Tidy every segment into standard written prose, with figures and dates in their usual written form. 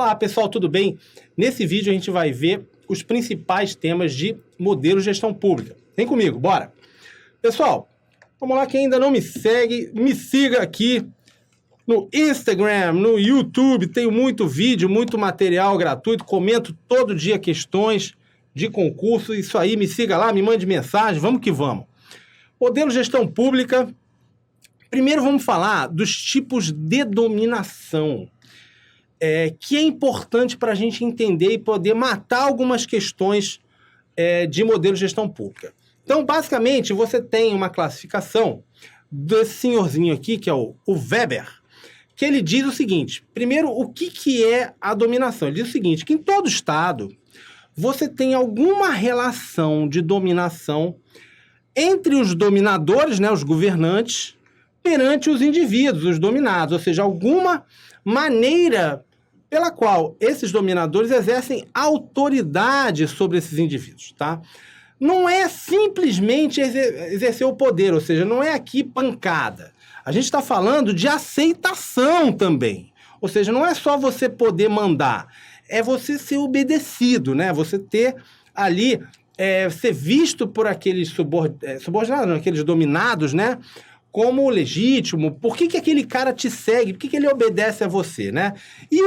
Olá pessoal, tudo bem? Nesse vídeo a gente vai ver os principais temas de modelo de gestão pública. Vem comigo, bora! Pessoal, vamos lá, quem ainda não me segue, me siga aqui no Instagram, no YouTube, tenho muito vídeo, muito material gratuito, comento todo dia questões de concurso, isso aí, me siga lá, me mande mensagem, vamos que vamos. Modelo de gestão pública, primeiro vamos falar dos tipos de dominação. Que é importante para a gente entender e poder matar algumas questões de modelo de gestão pública. Então, basicamente, você tem uma classificação desse senhorzinho aqui, que é o Weber, que ele diz o seguinte, primeiro, o que é a dominação? Ele diz o seguinte, que em todo estado, você tem alguma relação de dominação entre os dominadores, né, os governantes, perante os indivíduos, os dominados, ou seja, alguma maneira pela qual esses dominadores exercem autoridade sobre esses indivíduos, tá? Não é simplesmente exercer o poder, ou seja, não é aqui pancada. A gente está falando de aceitação também. Ou seja, não é só você poder mandar, é você ser obedecido, né? Você ter ali, ser visto por aqueles subordinados, não, aqueles dominados, né? Como legítimo, por que aquele cara te segue, por que ele obedece a você, né? E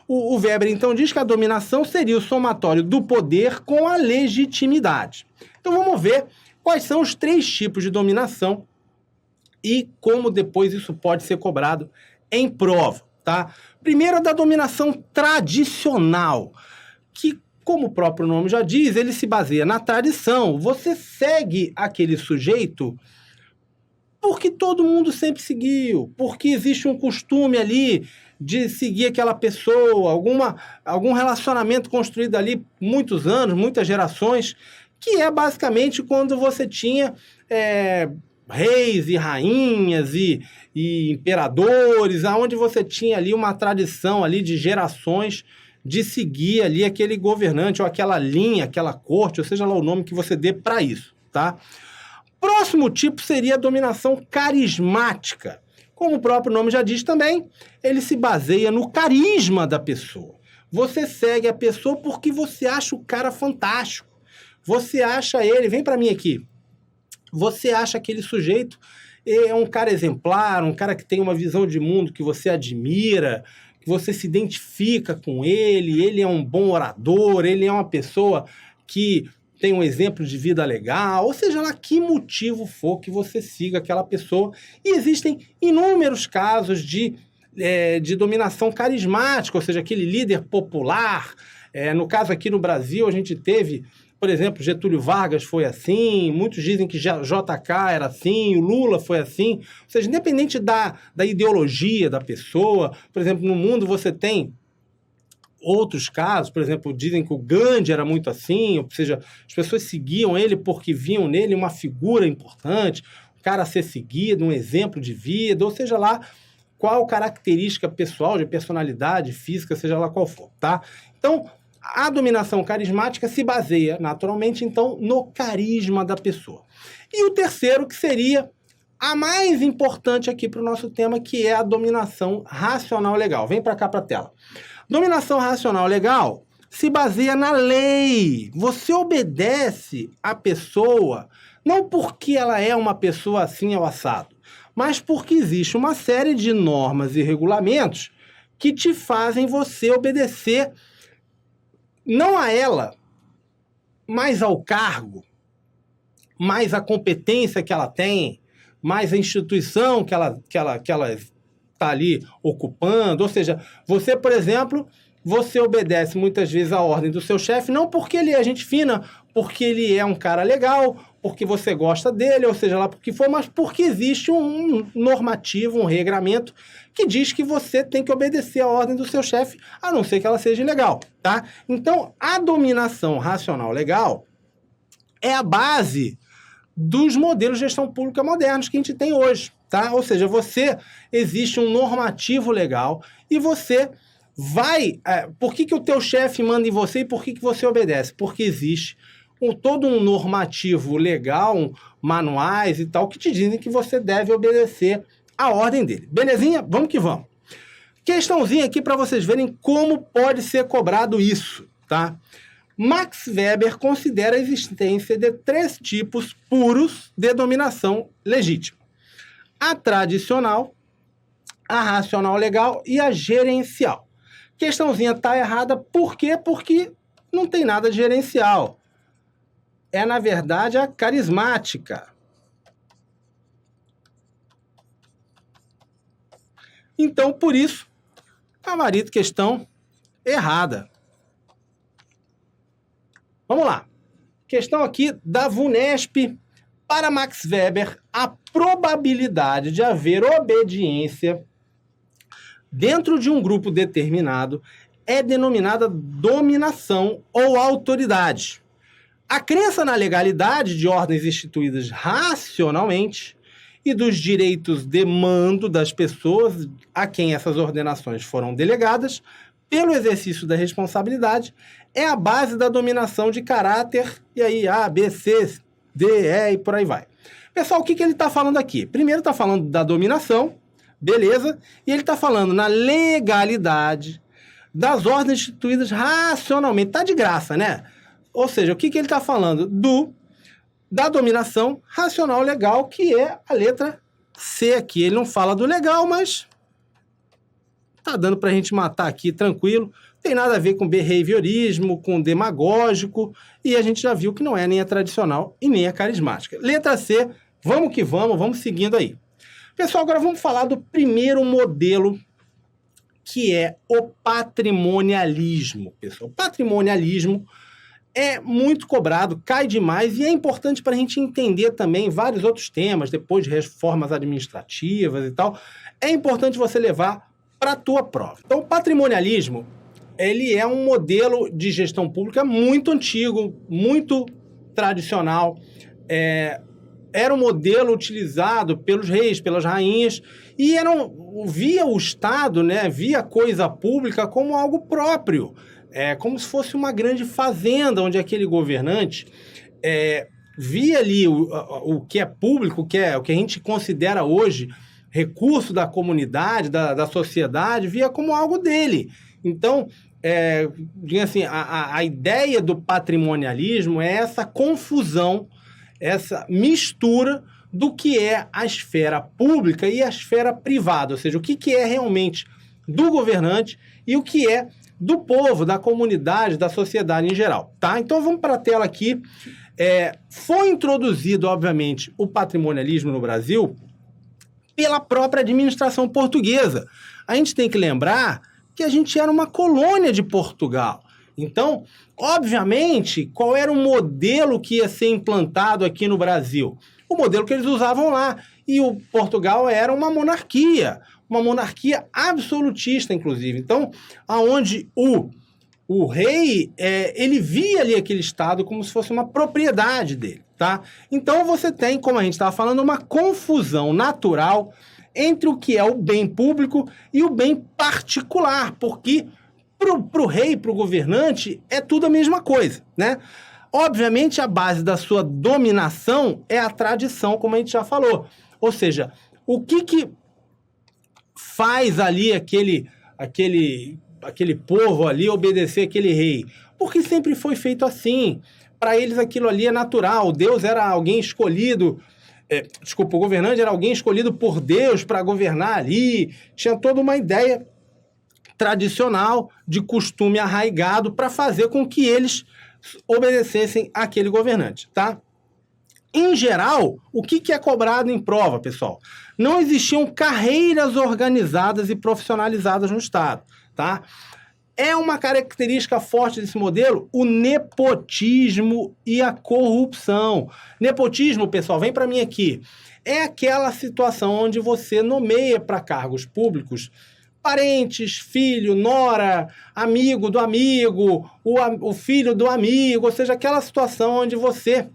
o Weber, então, diz que a dominação seria o somatório do poder com a legitimidade. Então, vamos ver quais são os 3 tipos de dominação e como depois isso pode ser cobrado em prova, tá? Primeiro, da dominação tradicional, que, como o próprio nome já diz, ele se baseia na tradição. Você segue aquele sujeito porque todo mundo sempre seguiu, porque existe um costume ali de seguir aquela pessoa, algum relacionamento construído ali muitos anos, muitas gerações, que é basicamente quando você tinha reis e rainhas e imperadores, onde você tinha ali uma tradição ali de gerações de seguir ali aquele governante ou aquela linha, aquela corte, ou seja lá o nome que você dê para isso, tá? Próximo tipo seria a dominação carismática. Como o próprio nome já diz também, ele se baseia no carisma da pessoa. Você segue a pessoa porque você acha o cara fantástico. Você acha ele, vem para mim aqui, você acha aquele sujeito é um cara exemplar, um cara que tem uma visão de mundo que você admira, que você se identifica com ele é um bom orador, ele é uma pessoa que tem um exemplo de vida legal, ou seja lá que motivo for que você siga aquela pessoa. E existem inúmeros casos de dominação carismática, ou seja, aquele líder popular. No caso aqui no Brasil, a gente teve, por exemplo, Getúlio Vargas foi assim, muitos dizem que JK era assim, o Lula foi assim. Ou seja, independente da ideologia da pessoa, por exemplo, no mundo você tem outros casos, por exemplo, dizem que o Gandhi era muito assim, ou seja, as pessoas seguiam ele porque viam nele uma figura importante, um cara a ser seguido, um exemplo de vida, ou seja lá qual característica pessoal, de personalidade, física, seja lá qual for, tá? Então, a dominação carismática se baseia, naturalmente, então, no carisma da pessoa. E o terceiro, que seria a mais importante aqui para o nosso tema, que é a dominação racional legal. Vem para cá para a tela. Dominação racional legal se baseia na lei. Você obedece a pessoa não porque ela é uma pessoa assim ao assado, mas porque existe uma série de normas e regulamentos que te fazem você obedecer não a ela, mas ao cargo, mais a competência que ela tem, mais a instituição que ela está ali ocupando. Ou seja, você, por exemplo, você obedece muitas vezes a ordem do seu chefe, não porque ele é gente fina, porque ele é um cara legal, porque você gosta dele, ou seja, lá porque for, mas porque existe um normativo, um regramento que diz que você tem que obedecer a ordem do seu chefe, a não ser que ela seja ilegal, tá? Então, a dominação racional legal é a base dos modelos de gestão pública modernos que a gente tem hoje, tá? Ou seja, existe um normativo legal e você vai... por que o teu chefe manda em você e por que você obedece? Porque existe todo um normativo legal, manuais e tal, que te dizem que você deve obedecer a ordem dele. Belezinha? Vamos que vamos. Questãozinha aqui para vocês verem como pode ser cobrado isso, tá? Max Weber considera a existência de 3 tipos puros de dominação legítima: a tradicional, a racional legal e a gerencial. Questãozinha tá errada, por quê? Porque não tem nada de gerencial. É, na verdade, a carismática. Então, por isso, gabarito questão errada. Vamos lá. Questão aqui da VUNESP. Para Max Weber, a probabilidade de haver obediência dentro de um grupo determinado é denominada dominação ou autoridade. A crença na legalidade de ordens instituídas racionalmente e dos direitos de mando das pessoas a quem essas ordenações foram delegadas pelo exercício da responsabilidade é a base da dominação de caráter, e aí A, B, C, D, E e por aí vai. Pessoal, o que ele está falando aqui? Primeiro está falando da dominação, beleza, e ele está falando na legalidade das ordens instituídas racionalmente. Tá de graça, né? Ou seja, o que ele está falando? Da dominação racional legal, que é a letra C aqui. Ele não fala do legal, mas tá dando para a gente matar aqui tranquilo. Tem nada a ver com behaviorismo, com demagógico, e a gente já viu que não é nem a tradicional e nem a carismática. Letra C, vamos que vamos seguindo aí. Pessoal, agora vamos falar do primeiro modelo, que é o patrimonialismo. Pessoal, patrimonialismo é muito cobrado, cai demais, e é importante para a gente entender também vários outros temas, depois de reformas administrativas e tal. É importante você levar para a tua prova. Então, o patrimonialismo, ele é um modelo de gestão pública muito antigo, muito tradicional. Era um modelo utilizado pelos reis, pelas rainhas, e via o Estado, né, via a coisa pública como algo próprio. Como se fosse uma grande fazenda, onde aquele governante via ali o que é público, o que a gente considera hoje recurso da comunidade, da sociedade, via como algo dele. Então, digamos assim, a ideia do patrimonialismo é essa confusão, essa mistura do que é a esfera pública e a esfera privada, ou seja, o que é realmente do governante e o que é do povo, da comunidade, da sociedade em geral, tá? Então vamos para a tela aqui. Foi introduzido, obviamente, o patrimonialismo no Brasil pela própria administração portuguesa. A gente tem que lembrar que a gente era uma colônia de Portugal. Então, obviamente, qual era o modelo que ia ser implantado aqui no Brasil? O modelo que eles usavam lá. E o Portugal era uma monarquia absolutista, inclusive. Então, aonde o rei, ele via ali aquele Estado como se fosse uma propriedade dele, tá? Então, você tem, como a gente estava falando, uma confusão natural entre o que é o bem público e o bem particular, porque pro rei, pro governante, é tudo a mesma coisa, né? Obviamente, a base da sua dominação é a tradição, como a gente já falou. Ou seja, o que faz ali aquele povo ali obedecer aquele rei? Porque sempre foi feito assim. Para eles aquilo ali é natural. Deus era alguém escolhido, o governante era alguém escolhido por Deus para governar ali. Tinha toda uma ideia tradicional de costume arraigado para fazer com que eles obedecessem àquele governante, tá? Em geral, o que é cobrado em prova, pessoal? Não existiam carreiras organizadas e profissionalizadas no Estado, tá? É uma característica forte desse modelo o nepotismo e a corrupção. Nepotismo, pessoal, vem para mim aqui. É aquela situação onde você nomeia para cargos públicos parentes, filho, nora, amigo do amigo, o filho do amigo, ou seja, aquela situação onde você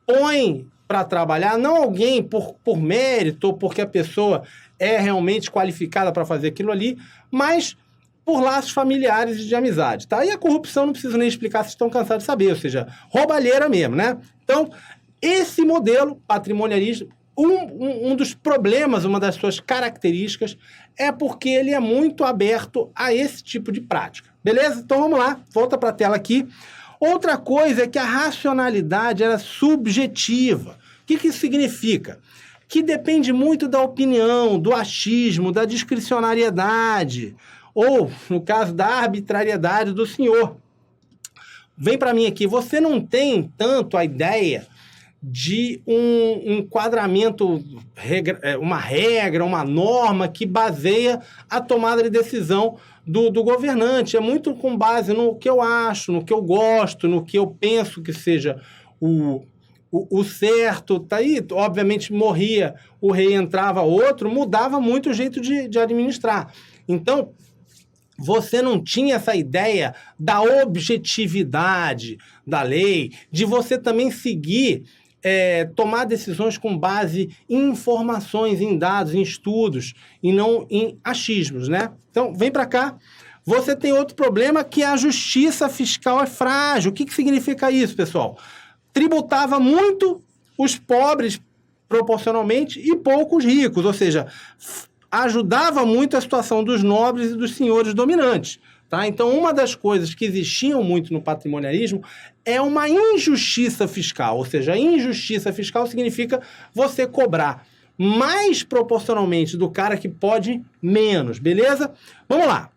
põe para trabalhar não alguém por mérito ou porque a pessoa é realmente qualificada para fazer aquilo ali, mas por laços familiares e de amizade, tá? E a corrupção não preciso nem explicar, vocês estão cansados de saber, ou seja, roubalheira mesmo, né? Então, esse modelo patrimonialista Um dos problemas, uma das suas características, é porque ele é muito aberto a esse tipo de prática. Beleza? Então vamos lá, volta para a tela aqui. Outra coisa é que a racionalidade era subjetiva. O que isso significa? Que depende muito da opinião, do achismo, da discricionariedade, ou, no caso, da arbitrariedade do senhor. Vem para mim aqui, você não tem tanto a ideia de um enquadramento, uma regra, uma norma que baseia a tomada de decisão do governante. É muito com base no que eu acho, no que eu gosto, no que eu penso que seja o certo. Tá aí, obviamente, morria o rei, entrava outro, mudava muito o jeito de administrar. Então, você não tinha essa ideia da objetividade da lei, de você também seguir, tomar decisões com base em informações, em dados, em estudos, e não em achismos, né? Então, vem para cá. Você tem outro problema, que a justiça fiscal é frágil. O que significa isso, pessoal? Tributava muito os pobres, proporcionalmente, e pouco os ricos, ou seja, ajudava muito a situação dos nobres e dos senhores dominantes. Tá? Então, uma das coisas que existiam muito no patrimonialismo é uma injustiça fiscal, ou seja, injustiça fiscal significa você cobrar mais proporcionalmente do cara que pode menos, beleza? Vamos lá.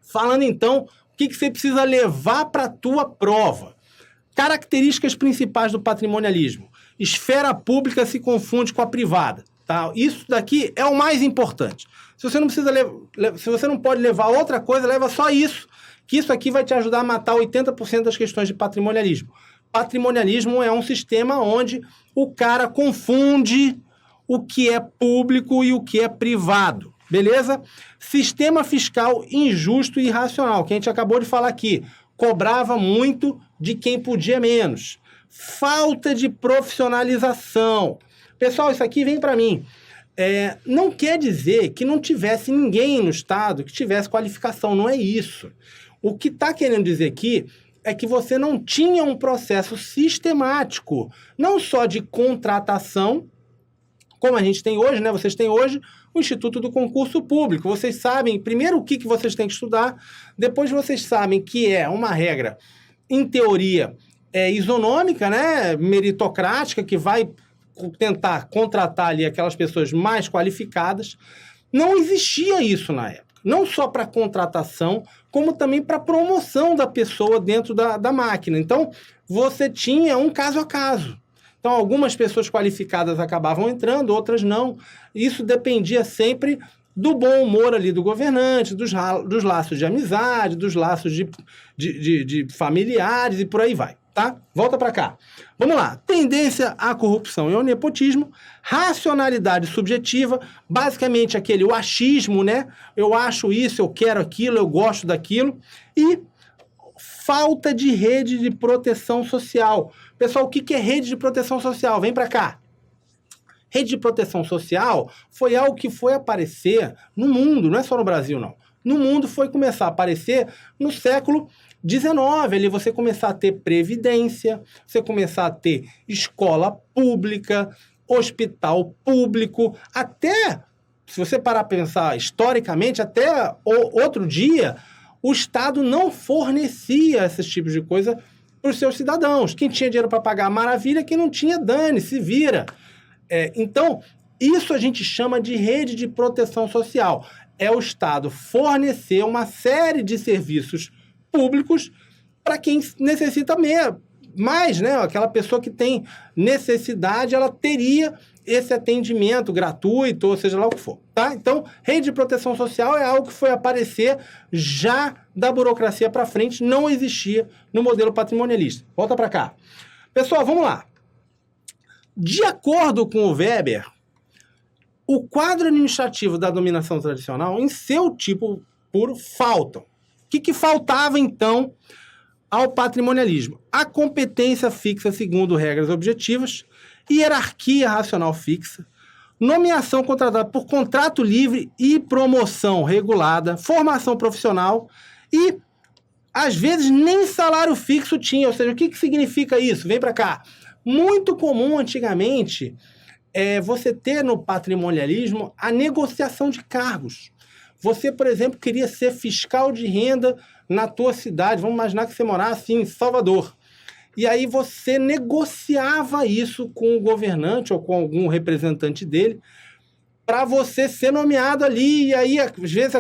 Falando então, o que você precisa levar para a tua prova? Características principais do patrimonialismo. Esfera pública se confunde com a privada. Tá? Isso daqui é o mais importante. Se você não precisa se você não pode levar outra coisa, leva só isso, que isso aqui vai te ajudar a matar 80% das questões de patrimonialismo. Patrimonialismo é um sistema onde o cara confunde o que é público e o que é privado. Beleza? Sistema fiscal injusto e irracional, que a gente acabou de falar aqui. Cobrava muito de quem podia menos. Falta de profissionalização. Pessoal, isso aqui vem para mim. Não quer dizer que não tivesse ninguém no Estado que tivesse qualificação, não é isso. O que está querendo dizer aqui é que você não tinha um processo sistemático, não só de contratação, como a gente tem hoje, né? Vocês têm hoje o Instituto do Concurso Público. Vocês sabem, primeiro, o que vocês têm que estudar, depois vocês sabem que é uma regra, em teoria, isonômica, né? Meritocrática, que vai tentar contratar ali aquelas pessoas mais qualificadas. Não existia isso na época. Não só para contratação, como também para promoção da pessoa dentro da máquina. Então, você tinha um caso a caso. Então, algumas pessoas qualificadas acabavam entrando, outras não. Isso dependia sempre do bom humor ali do governante, dos laços de amizade, dos laços de familiares e por aí vai, tá? Volta para cá. Vamos lá. Tendência à corrupção e ao nepotismo, racionalidade subjetiva, basicamente o achismo, né? Eu acho isso, eu quero aquilo, eu gosto daquilo. E falta de rede de proteção social. Pessoal, o que é rede de proteção social? Vem para cá. Rede de proteção social foi algo que foi aparecer no mundo, não é só no Brasil, não. No mundo foi começar a aparecer no século XIX, ali você começar a ter previdência, você começar a ter escola pública, hospital público, até, se você parar para pensar historicamente, até outro dia, o Estado não fornecia esses tipos de coisa para os seus cidadãos. Quem tinha dinheiro para pagar, maravilha, quem não tinha, dane, se vira. Então, isso a gente chama de rede de proteção social. É o Estado fornecer uma série de serviços públicos para quem necessita mais, né? Aquela pessoa que tem necessidade, ela teria esse atendimento gratuito, ou seja lá o que for, tá? Então, rede de proteção social é algo que foi aparecer já da burocracia para frente, não existia no modelo patrimonialista. Volta para cá. Pessoal, vamos lá. De acordo com o Weber, o quadro administrativo da dominação tradicional, em seu tipo puro, faltam. O que faltava, então, ao patrimonialismo? A competência fixa segundo regras objetivas, hierarquia racional fixa, nomeação contratada por contrato livre e promoção regulada, formação profissional e, às vezes, nem salário fixo tinha. Ou seja, o que significa isso? Vem para cá. Muito comum antigamente você ter no patrimonialismo a negociação de cargos. Você, por exemplo, queria ser fiscal de renda na tua cidade. Vamos imaginar que você morasse em Salvador. E aí você negociava isso com o governante ou com algum representante dele para você ser nomeado ali. E aí, às vezes,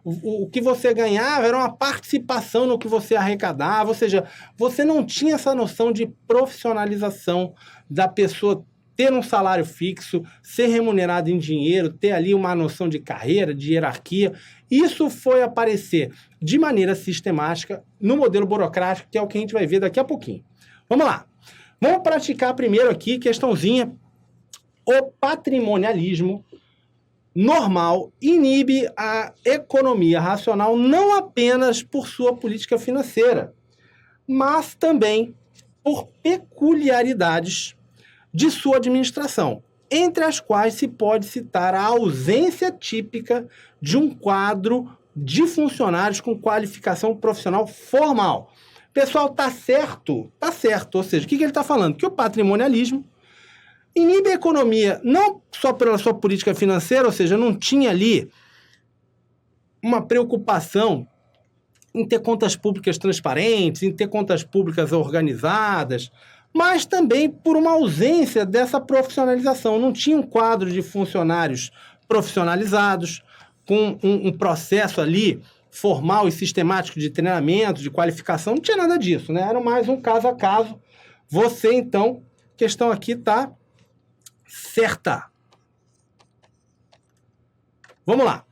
o que você ganhava era uma participação no que você arrecadava. Ou seja, você não tinha essa noção de profissionalização da pessoa ter um salário fixo, ser remunerado em dinheiro, ter ali uma noção de carreira, de hierarquia. Isso foi aparecer de maneira sistemática no modelo burocrático, que é o que a gente vai ver daqui a pouquinho. Vamos lá. Vamos praticar primeiro aqui, questãozinha. O patrimonialismo normal inibe a economia racional não apenas por sua política financeira, mas também por peculiaridades de sua administração, entre as quais se pode citar a ausência típica de um quadro de funcionários com qualificação profissional formal. Pessoal, tá certo? Tá certo. Ou seja, o que ele está falando? Que o patrimonialismo inibe a economia não só pela sua política financeira, ou seja, não tinha ali uma preocupação em ter contas públicas transparentes, em ter contas públicas organizadas, mas também por uma ausência dessa profissionalização. Não tinha um quadro de funcionários profissionalizados, com um processo ali formal e sistemático de treinamento, de qualificação, não tinha nada disso, né? Era mais um caso a caso. Você, então, a questão aqui está certa. Vamos lá.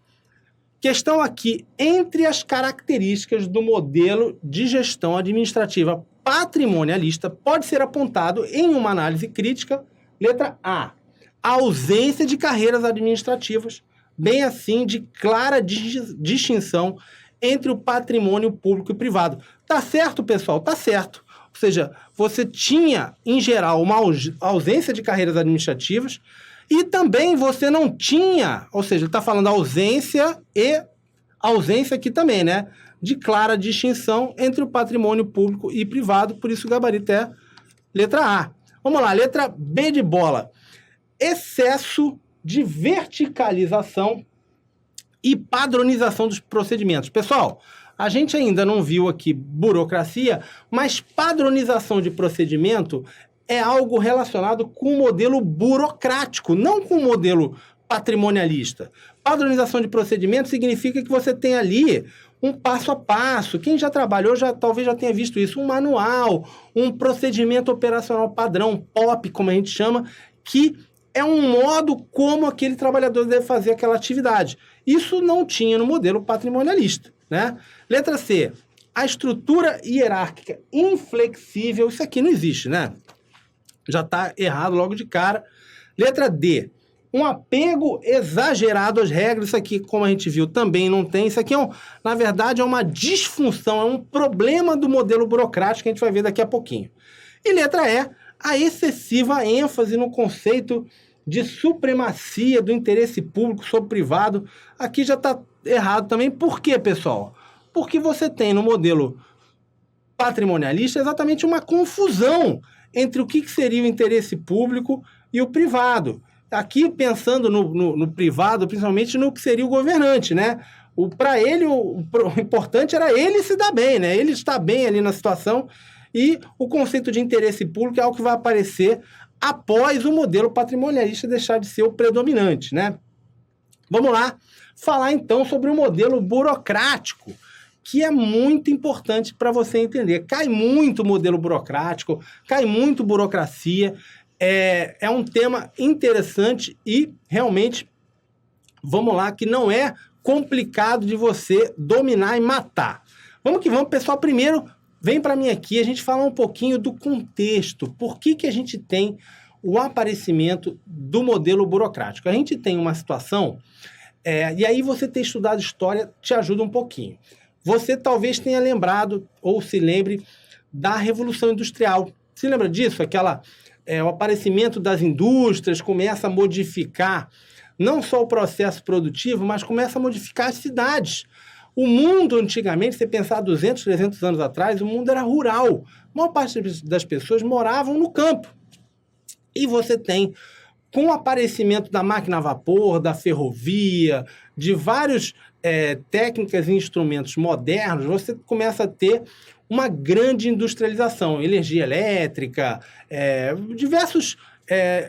Questão aqui, entre as características do modelo de gestão administrativa patrimonialista, pode ser apontado em uma análise crítica, letra A, a ausência de carreiras administrativas, bem assim de clara distinção entre o patrimônio público e privado. Tá certo, pessoal? Tá certo. Ou seja, você tinha, em geral, uma ausência de carreiras administrativas e também você não tinha, ou seja, ele está falando ausência e ausência aqui também, né? De clara distinção entre o patrimônio público e privado, por isso o gabarito é letra A. Vamos lá, letra B de bola. Excesso de verticalização e padronização dos procedimentos. Pessoal, a gente ainda não viu aqui burocracia, mas padronização de procedimento é algo relacionado com o modelo burocrático, não com o modelo patrimonialista. Padronização de procedimento significa que você tem ali um passo a passo. Quem já trabalhou talvez já tenha visto isso, um manual, um procedimento operacional padrão, POP, como a gente chama, que é um modo como aquele trabalhador deve fazer aquela atividade. Isso não tinha no modelo patrimonialista, né? Letra C, a estrutura hierárquica inflexível, isso aqui não existe, né? Já está errado logo de cara. Letra D, um apego exagerado às regras, isso aqui, como a gente viu, também não tem. Isso aqui, na verdade, é uma disfunção, é um problema do modelo burocrático que a gente vai ver daqui a pouquinho. E letra E, a excessiva ênfase no conceito de supremacia do interesse público sobre o privado. Aqui já está errado também. Por quê, pessoal? Porque você tem no modelo patrimonialista exatamente uma confusão entre o que seria o interesse público e o privado. Aqui, pensando no privado, principalmente no que seria o governante, né? Para ele, o importante era ele se dar bem, né? Ele estar bem ali na situação, e o conceito de interesse público é algo que vai aparecer após o modelo patrimonialista deixar de ser o predominante, né? Vamos lá falar, então, sobre o modelo burocrático, que é muito importante para você entender. Cai muito modelo burocrático, cai muito burocracia. É um tema interessante e, realmente, vamos lá, que não é complicado de você dominar e matar. Vamos que vamos, pessoal. Primeiro, vem para mim aqui a gente falar um pouquinho do contexto. Por que a gente tem o aparecimento do modelo burocrático? A gente tem uma situação, e aí você ter estudado história te ajuda um pouquinho. Você talvez tenha lembrado, ou se lembre, da Revolução Industrial. Se lembra disso? O aparecimento das indústrias começa a modificar não só o processo produtivo, mas começa a modificar as cidades. O mundo, antigamente, se pensar 200, 300 anos atrás, o mundo era rural. A maior parte das pessoas moravam no campo. E você tem com o aparecimento da máquina a vapor, da ferrovia, de vários técnicas e instrumentos modernos, você começa a ter uma grande industrialização, energia elétrica, diversas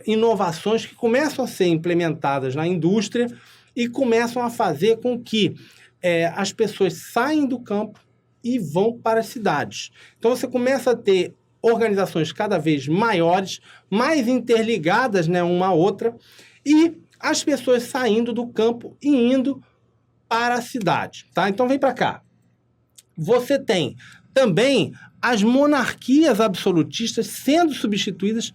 inovações que começam a ser implementadas na indústria e começam a fazer com que as pessoas saiam do campo e vão para as cidades. Então, você começa a ter organizações cada vez maiores, mais interligadas, né, uma à outra, e as pessoas saindo do campo e indo para a cidade. Tá? Então, vem para cá. Você tem também as monarquias absolutistas sendo substituídas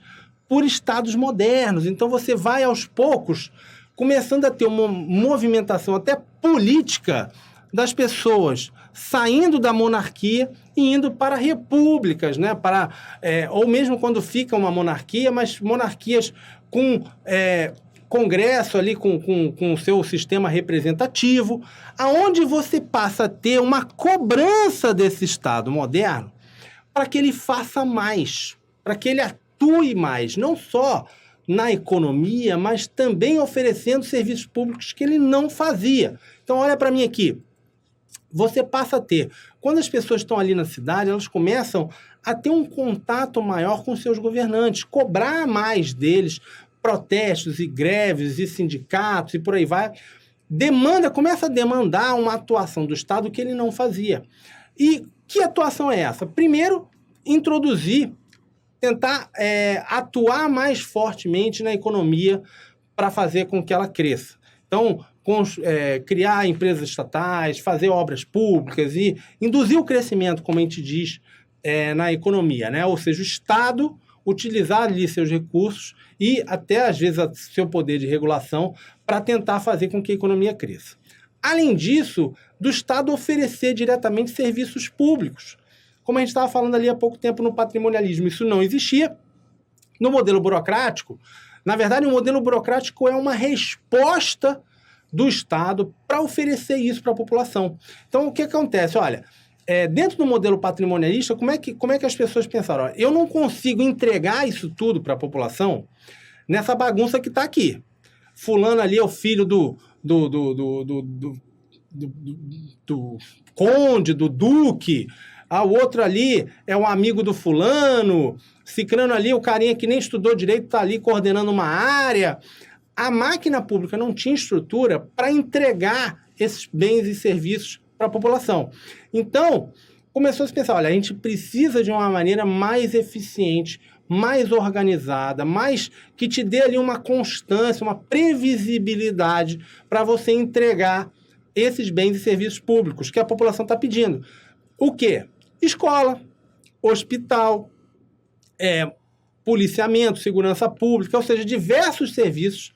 por estados modernos. Então, você vai, aos poucos, começando a ter uma movimentação até política das pessoas saindo da monarquia e indo para repúblicas, né? Ou mesmo quando fica uma monarquia, mas monarquias com congresso ali, com o seu sistema representativo, aonde você passa a ter uma cobrança desse Estado moderno para que ele faça mais, para que ele atue mais, não só na economia, mas também oferecendo serviços públicos que ele não fazia. Então, olha para mim aqui. Você passa a ter, quando as pessoas estão ali na cidade, elas começam a ter um contato maior com seus governantes, cobrar mais deles, protestos e greves e sindicatos e por aí vai. Começa a demandar uma atuação do Estado que ele não fazia. E que atuação é essa? Primeiro, tentar atuar mais fortemente na economia para fazer com que ela cresça. Então, criar empresas estatais, fazer obras públicas e induzir o crescimento, como a gente diz, na economia, né? Ou seja, o Estado utilizar ali seus recursos e até, às vezes, seu poder de regulação para tentar fazer com que a economia cresça. Além disso, do Estado oferecer diretamente serviços públicos. Como a gente estava falando ali há pouco tempo no patrimonialismo, isso não existia. No modelo burocrático, na verdade, o modelo burocrático é uma resposta do Estado para oferecer isso para a população. Então, o que acontece? Olha, dentro do modelo patrimonialista, como é que as pessoas pensaram? Olha, eu não consigo entregar isso tudo para a população nessa bagunça que está aqui. Fulano ali é o filho do conde, do duque, o outro ali é um amigo do fulano, ciclano ali, o carinha que nem estudou direito está ali coordenando uma área. A máquina pública não tinha estrutura para entregar esses bens e serviços para a população. Então, começou a se pensar, olha, a gente precisa de uma maneira mais eficiente, mais organizada, mais que te dê ali uma constância, uma previsibilidade para você entregar esses bens e serviços públicos que a população está pedindo. O quê? Escola, hospital, policiamento, segurança pública, ou seja, diversos serviços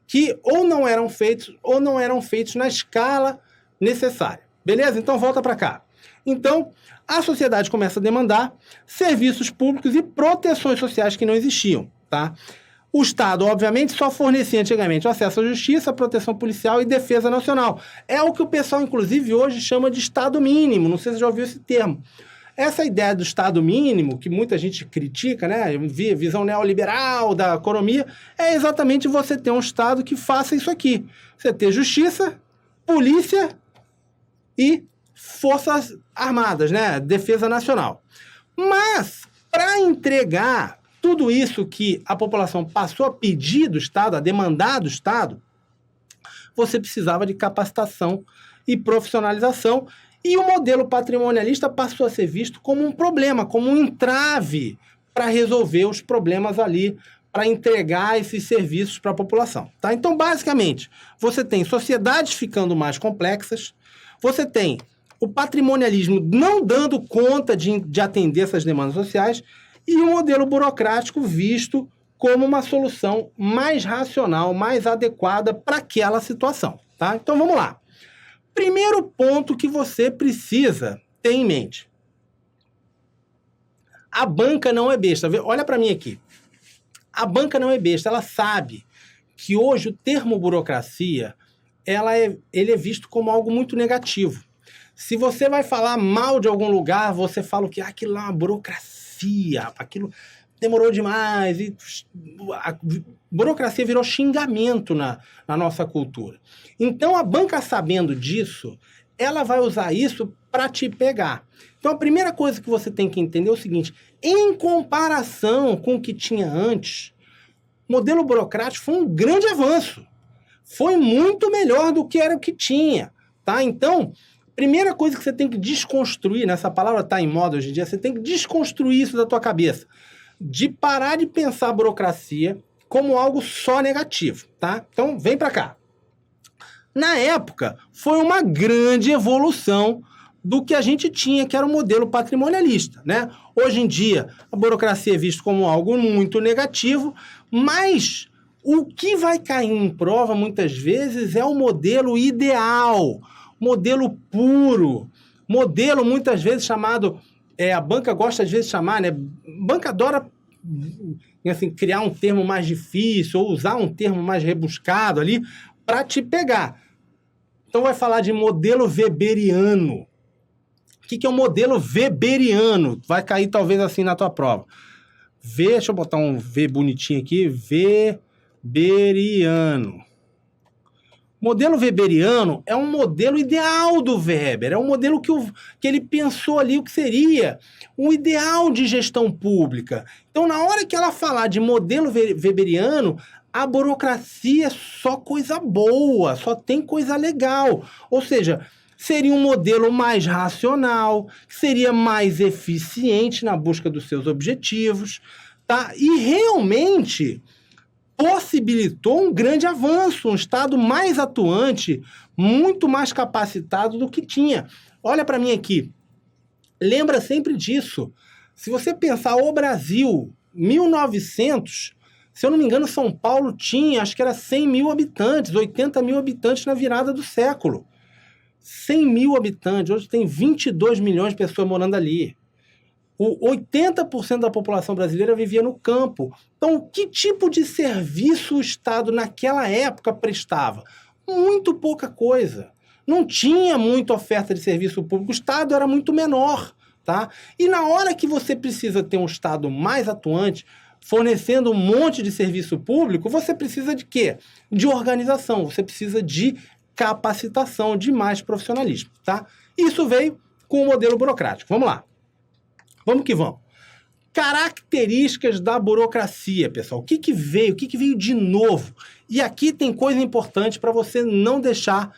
que ou não eram feitos na escala necessária. Beleza? Então, volta para cá. Então, a sociedade começa a demandar serviços públicos e proteções sociais que não existiam, tá? O Estado, obviamente, só fornecia antigamente o acesso à justiça, à proteção policial e defesa nacional. É o que o pessoal, inclusive, hoje chama de Estado mínimo. Não sei se você já ouviu esse termo. Essa ideia do Estado mínimo, que muita gente critica, né? Visão neoliberal da economia, é exatamente você ter um Estado que faça isso aqui. Você ter justiça, polícia e forças armadas, né? Defesa nacional. Mas, para entregar tudo isso que a população passou a pedir do Estado, a demandar do Estado, você precisava de capacitação e profissionalização. E o modelo patrimonialista passou a ser visto como um problema, como um entrave para resolver os problemas ali, para entregar esses serviços para a população. Tá? Então, basicamente, você tem sociedades ficando mais complexas, você tem o patrimonialismo não dando conta de atender essas demandas sociais e o modelo burocrático visto como uma solução mais racional, mais adequada para aquela situação. Tá? Então, vamos lá. Primeiro ponto que você precisa ter em mente. A banca não é besta. Olha para mim aqui. A banca não é besta. Ela sabe que hoje o termo burocracia, ele é visto como algo muito negativo. Se você vai falar mal de algum lugar, você fala que aquilo lá é uma burocracia, aquilo demorou demais, e a burocracia virou xingamento na nossa cultura. Então, a banca, sabendo disso, ela vai usar isso para te pegar. Então, a primeira coisa que você tem que entender é o seguinte: em comparação com o que tinha antes, o modelo burocrático foi um grande avanço. Foi muito melhor do que era o que tinha, tá? Então, primeira coisa que você tem que desconstruir, nessa palavra está em moda hoje em dia, você tem que desconstruir isso da tua cabeça. De parar de pensar a burocracia como algo só negativo, tá? Então, vem para cá. Na época, foi uma grande evolução do que a gente tinha, que era o modelo patrimonialista, né? Hoje em dia, a burocracia é vista como algo muito negativo, mas o que vai cair em prova, muitas vezes, é o modelo ideal, modelo puro, modelo, muitas vezes, chamado... a banca gosta, às vezes, de chamar, né? A banca adora, assim, criar um termo mais difícil ou usar um termo mais rebuscado ali para te pegar. Então, vai falar de modelo weberiano. O que é o modelo weberiano? Vai cair, talvez, assim, na tua prova. Deixa eu botar um V bonitinho aqui. Weberiano. Modelo weberiano é um modelo ideal do Weber. É um modelo que ele pensou ali o que seria um ideal de gestão pública. Então, na hora que ela falar de modelo weberiano, a burocracia é só coisa boa, só tem coisa legal. Ou seja, seria um modelo mais racional, seria mais eficiente na busca dos seus objetivos, tá? E realmente possibilitou um grande avanço, um Estado mais atuante, muito mais capacitado do que tinha. Olha para mim aqui, lembra sempre disso. Se você pensar o Brasil, 1900, se eu não me engano, São Paulo tinha, acho que era 100 mil habitantes, 80 mil habitantes na virada do século. 100 mil habitantes, hoje tem 22 milhões de pessoas morando ali. 80% da população brasileira vivia no campo. Então, que tipo de serviço o Estado naquela época prestava? Muito pouca coisa. Não tinha muita oferta de serviço público, o Estado era muito menor, tá? E na hora que você precisa ter um Estado mais atuante, fornecendo um monte de serviço público, você precisa de quê? De organização, você precisa de capacitação, de mais profissionalismo, tá? Isso veio com o modelo burocrático. Vamos lá. Vamos que vamos. Características da burocracia, pessoal. O que veio? O que veio de novo? E aqui tem coisa importante para você não deixar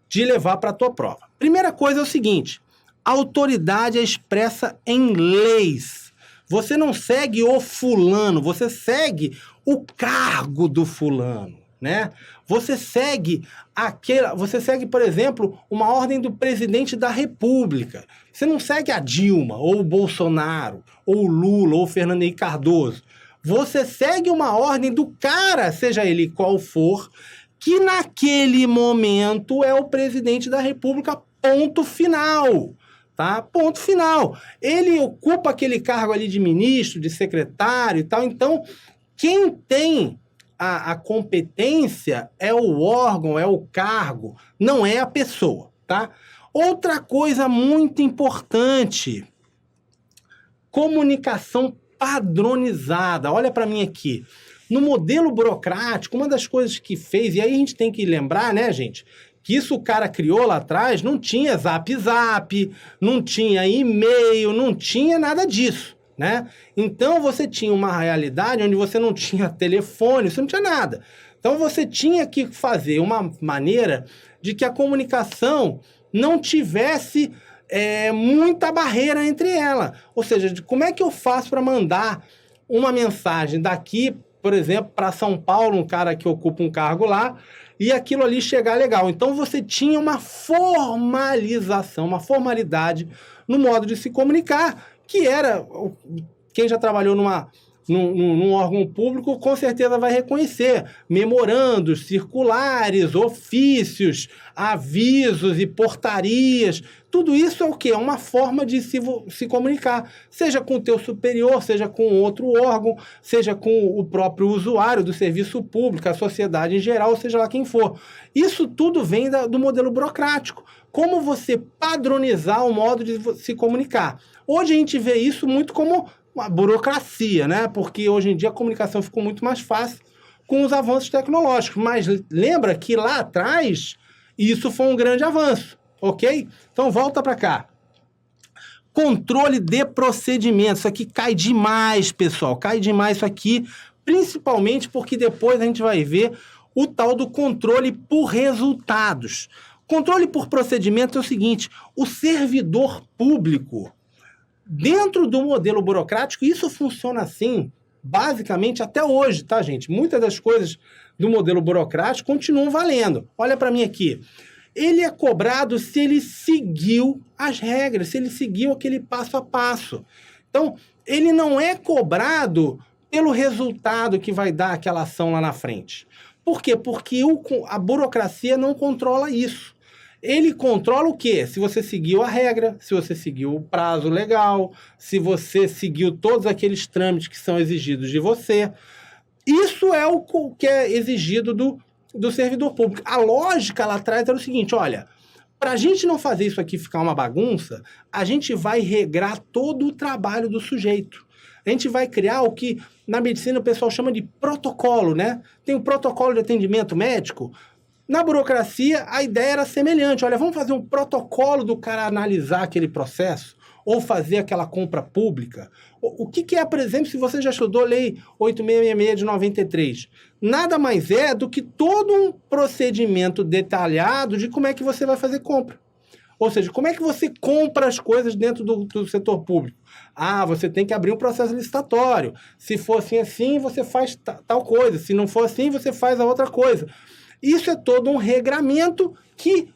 de levar para a tua prova. Primeira coisa é o seguinte: a autoridade é expressa em leis. Você não segue o fulano, você segue o cargo do fulano, né? Você segue, por exemplo, uma ordem do presidente da República. Você não segue a Dilma, ou o Bolsonaro, ou o Lula, ou o Fernando Henrique Cardoso. Você segue uma ordem do cara, seja ele qual for, que naquele momento é o presidente da República, ponto final. Tá? Ponto final. Ele ocupa aquele cargo ali de ministro, de secretário e tal. Então, quem tem a competência é o órgão, é o cargo, não é a pessoa, tá? Outra coisa muito importante: comunicação padronizada. Olha para mim aqui. No modelo burocrático, uma das coisas que fez, e aí a gente tem que lembrar, né, gente, que isso o cara criou lá atrás, não tinha Zap, não tinha e-mail, não tinha nada disso, né? Então, você tinha uma realidade onde você não tinha telefone, você não tinha nada. Então, você tinha que fazer uma maneira de que a comunicação não tivesse muita barreira entre ela. Ou seja, como é que eu faço para mandar uma mensagem daqui, por exemplo, para São Paulo, um cara que ocupa um cargo lá, e aquilo ali chegar legal. Então, você tinha uma formalização, uma formalidade no modo de se comunicar, que era... Quem já trabalhou num órgão público, com certeza vai reconhecer. Memorandos, circulares, ofícios, avisos e portarias. Tudo isso é o quê? É uma forma de se comunicar. Seja com o teu superior, seja com outro órgão, seja com o próprio usuário do serviço público, a sociedade em geral, seja lá quem for. Isso tudo vem do modelo burocrático. Como você padronizar o modo de se comunicar. Hoje a gente vê isso muito como uma burocracia, né? Porque hoje em dia a comunicação ficou muito mais fácil com os avanços tecnológicos. Mas lembra que lá atrás isso foi um grande avanço, ok? Então volta para cá. Controle de procedimentos. Isso aqui cai demais, pessoal. Cai demais isso aqui, principalmente porque depois a gente vai ver o tal do controle por resultados. Controle por procedimento é o seguinte: o servidor público, dentro do modelo burocrático, isso funciona assim, basicamente, até hoje, tá, gente? Muitas das coisas do modelo burocrático continuam valendo. Olha para mim aqui. Ele é cobrado se ele seguiu as regras, se ele seguiu aquele passo a passo. Então, ele não é cobrado pelo resultado que vai dar aquela ação lá na frente. Por quê? Porque a burocracia não controla isso. Ele controla o quê? Se você seguiu a regra, se você seguiu o prazo legal, se você seguiu todos aqueles trâmites que são exigidos de você. Isso é o que é exigido do servidor público. A lógica lá atrás era o seguinte: olha, para a gente não fazer isso aqui ficar uma bagunça, a gente vai regrar todo o trabalho do sujeito. A gente vai criar o que na medicina o pessoal chama de protocolo, né? Tem o protocolo de atendimento médico. Na burocracia, a ideia era semelhante. Olha, vamos fazer um protocolo do cara analisar aquele processo ou fazer aquela compra pública. O que é, por exemplo, se você já estudou Lei 8666 de 93? Nada mais é do que todo um procedimento detalhado de como é que você vai fazer compra. Ou seja, como é que você compra as coisas dentro do setor público? Ah, você tem que abrir um processo licitatório. Se for assim, você faz tal coisa. Se não for assim, você faz a outra coisa. Isso é todo um regramento que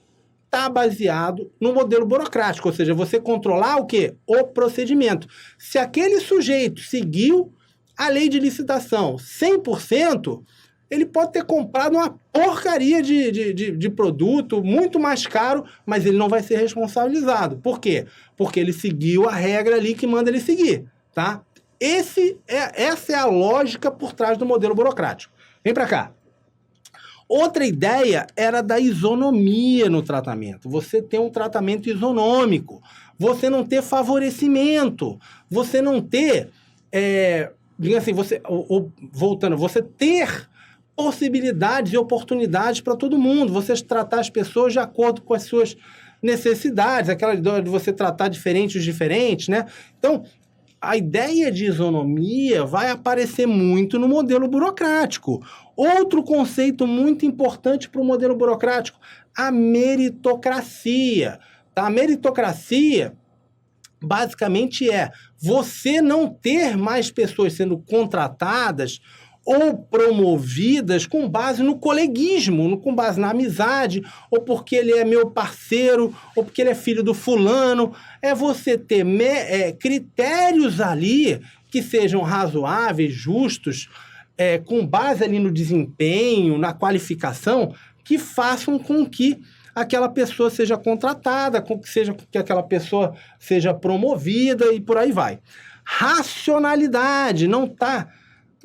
está baseado no modelo burocrático, ou seja, você controlar o quê? O procedimento. Se aquele sujeito seguiu a lei de licitação 100%, ele pode ter comprado uma porcaria de produto muito mais caro, mas ele não vai ser responsabilizado. Por quê? Porque ele seguiu a regra ali que manda ele seguir, tá? Essa é a lógica por trás do modelo burocrático. Vem para cá. Outra ideia era da isonomia no tratamento. Você ter um tratamento isonômico, você não ter favorecimento, você não ter, digamos assim, você ter possibilidades e oportunidades para todo mundo, você tratar as pessoas de acordo com as suas necessidades, aquela ideia de você tratar diferente os diferentes, né? Então, a ideia de isonomia vai aparecer muito no modelo burocrático. Outro conceito muito importante para o modelo burocrático, a meritocracia. A meritocracia, basicamente, é você não ter mais pessoas sendo contratadas ou promovidas com base no coleguismo, com base na amizade, ou porque ele é meu parceiro, ou porque ele é filho do fulano. É você ter critérios ali que sejam razoáveis, justos, com base ali no desempenho, na qualificação, que façam com que aquela pessoa seja contratada, que aquela pessoa seja promovida e por aí vai. Racionalidade não está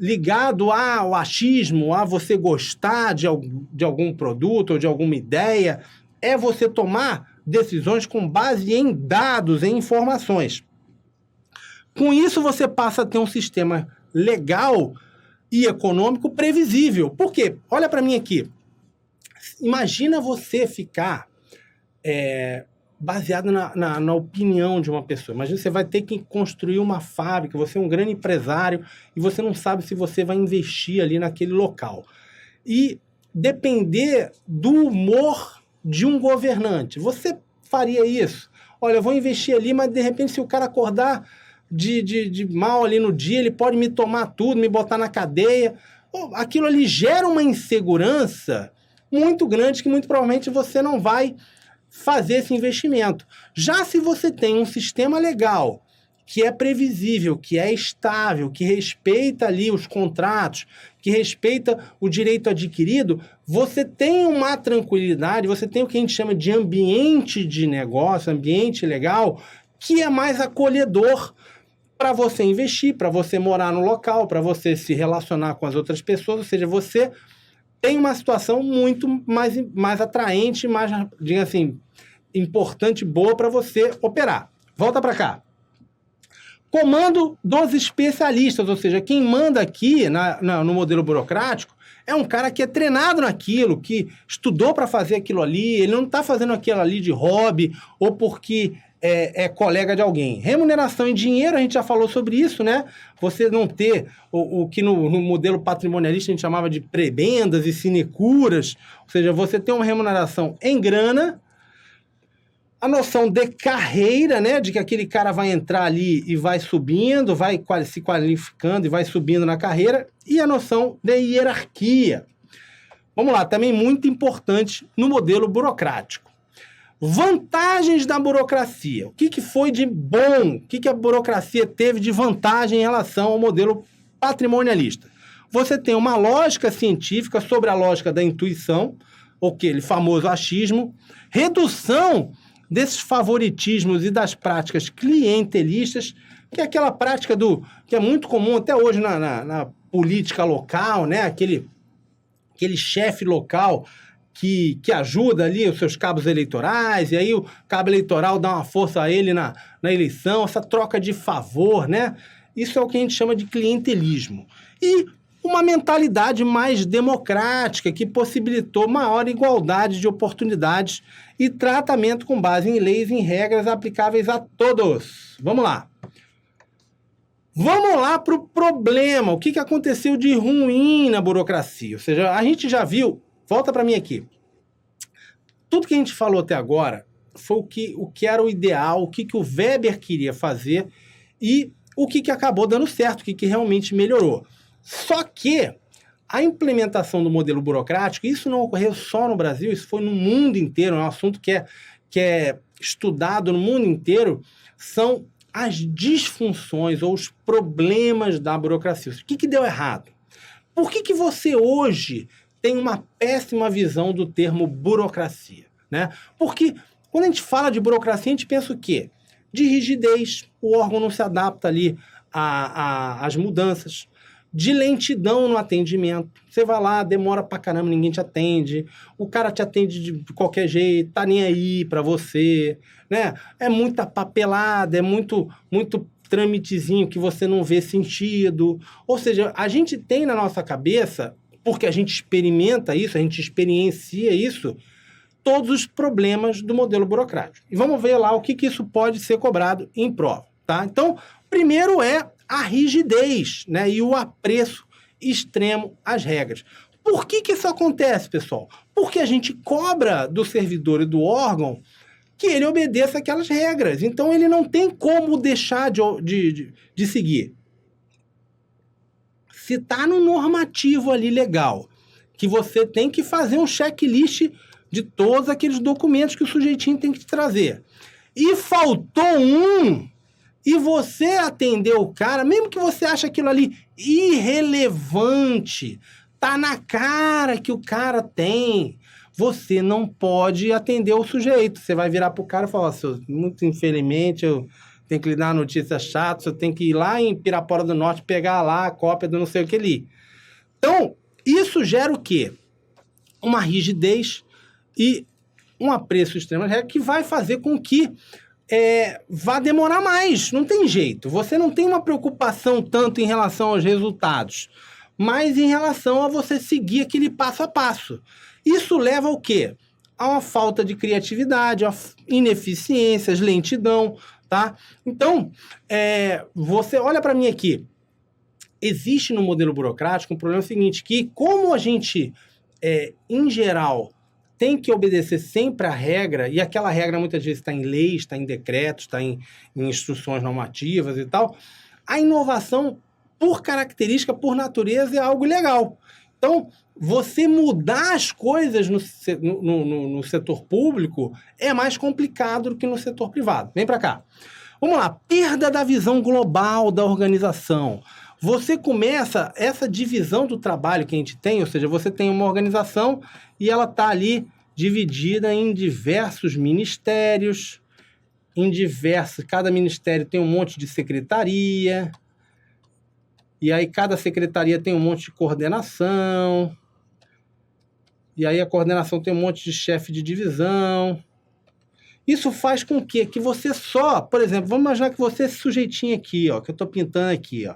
ligado ao achismo, a você gostar de algum produto ou de alguma ideia. É você tomar decisões com base em dados, em informações. Com isso, você passa a ter um sistema legal e econômico previsível. Por quê? Olha para mim aqui. Imagina você ficar baseado na opinião de uma pessoa. Imagina, você vai ter que construir uma fábrica, você é um grande empresário e você não sabe se você vai investir ali naquele local. E depender do humor de um governante. Você faria isso? Olha, eu vou investir ali, mas de repente se o cara acordar de mal ali no dia, ele pode me tomar tudo, me botar na cadeia. Aquilo ali gera uma insegurança muito grande que muito provavelmente você não vai fazer esse investimento. Já se você tem um sistema legal, que é previsível, que é estável, que respeita ali os contratos, que respeita o direito adquirido, você tem uma tranquilidade, você tem o que a gente chama de ambiente de negócio, ambiente legal, que é mais acolhedor para você investir, para você morar no local, para você se relacionar com as outras pessoas, ou seja, você tem uma situação muito mais atraente, mais, digamos assim, importante, boa para você operar. Volta para cá. comando dos especialistas, ou seja, quem manda aqui no modelo burocrático é um cara que é treinado naquilo, que estudou para fazer aquilo ali, ele não está fazendo aquilo ali de hobby ou porque é colega de alguém. Remuneração em dinheiro, a gente já falou sobre isso, né? Você não ter o que no modelo patrimonialista a gente chamava de prebendas e sinecuras, ou seja, você tem uma remuneração em grana, a noção de carreira, né? De que aquele cara vai entrar ali e vai subindo, vai se qualificando e vai subindo na carreira, e a noção de hierarquia. Vamos lá, também muito importante no modelo burocrático. Vantagens da burocracia. O que foi de bom? O que a burocracia teve de vantagem em relação ao modelo patrimonialista? Você tem uma lógica científica sobre a lógica da intuição, aquele famoso achismo, redução desses favoritismos e das práticas clientelistas, que é aquela prática que é muito comum até hoje na política local, né? Aquele chefe local que ajuda ali os seus cabos eleitorais, e aí o cabo eleitoral dá uma força a ele na eleição, essa troca de favor, né? Isso é o que a gente chama de clientelismo. E uma mentalidade mais democrática, que possibilitou maior igualdade de oportunidades e tratamento com base em leis e em regras aplicáveis a todos. Vamos lá. Vamos lá para o problema. O que aconteceu de ruim na burocracia? Ou seja, a gente já viu... Volta para mim aqui. Tudo que a gente falou até agora foi o que era o ideal, o que o Weber queria fazer e o que acabou dando certo, o que realmente melhorou. Só que a implementação do modelo burocrático, isso não ocorreu só no Brasil, isso foi no mundo inteiro, é um assunto que é estudado no mundo inteiro, são as disfunções ou os problemas da burocracia. O que deu errado? Por que você hoje tem uma péssima visão do termo burocracia, né? Porque quando a gente fala de burocracia, a gente pensa o quê? De rigidez, o órgão não se adapta ali às mudanças, de lentidão no atendimento. Você vai lá, demora pra caramba, ninguém te atende, o cara te atende de qualquer jeito, tá nem aí pra você, né? É muita papelada, é muito trâmitezinho que você não vê sentido. Ou seja, a gente tem na nossa cabeça, porque a gente experimenta isso, a gente experiencia isso, todos os problemas do modelo burocrático. E vamos ver lá o que isso pode ser cobrado em prova, tá? Então, primeiro é a rigidez, né? E o apreço extremo às regras. Por que isso acontece, pessoal? Porque a gente cobra do servidor e do órgão que ele obedeça aquelas regras. Então, ele não tem como deixar de seguir. Se está no normativo ali legal, que você tem que fazer um checklist de todos aqueles documentos que o sujeitinho tem que te trazer, e faltou um, e você atendeu o cara, mesmo que você ache aquilo ali irrelevante, tá na cara que o cara tem, você não pode atender o sujeito. Você vai virar pro cara e falar, muito infelizmente, eu tenho que lhe dar uma notícia chata, eu tenho que ir lá em Pirapora do Norte pegar lá a cópia do não sei o que ali. Então, isso gera o quê? Uma rigidez e um apreço extremo que vai fazer com que vá demorar mais. Não tem jeito. Você não tem uma preocupação tanto em relação aos resultados, mas em relação a você seguir aquele passo a passo. Isso leva ao quê? A uma falta de criatividade, a ineficiências, lentidão, tá? Então, você olha para mim aqui. Existe no modelo burocrático um problema seguinte, que como a gente, em geral, tem que obedecer sempre a regra, e aquela regra muitas vezes está em leis, está em decretos, está em instruções normativas e tal, a inovação, por característica, por natureza, é algo legal. Então, você mudar as coisas no setor público é mais complicado do que no setor privado. Vem para cá. Vamos lá. Perda da visão global da organização. Você começa essa divisão do trabalho que a gente tem, ou seja, você tem uma organização e ela está ali dividida em diversos ministérios, cada ministério tem um monte de secretaria, e aí cada secretaria tem um monte de coordenação, e aí a coordenação tem um monte de chefe de divisão, Isso faz com que você só, por exemplo, vamos imaginar que você é esse sujeitinho aqui, ó, que eu estou pintando aqui, ó.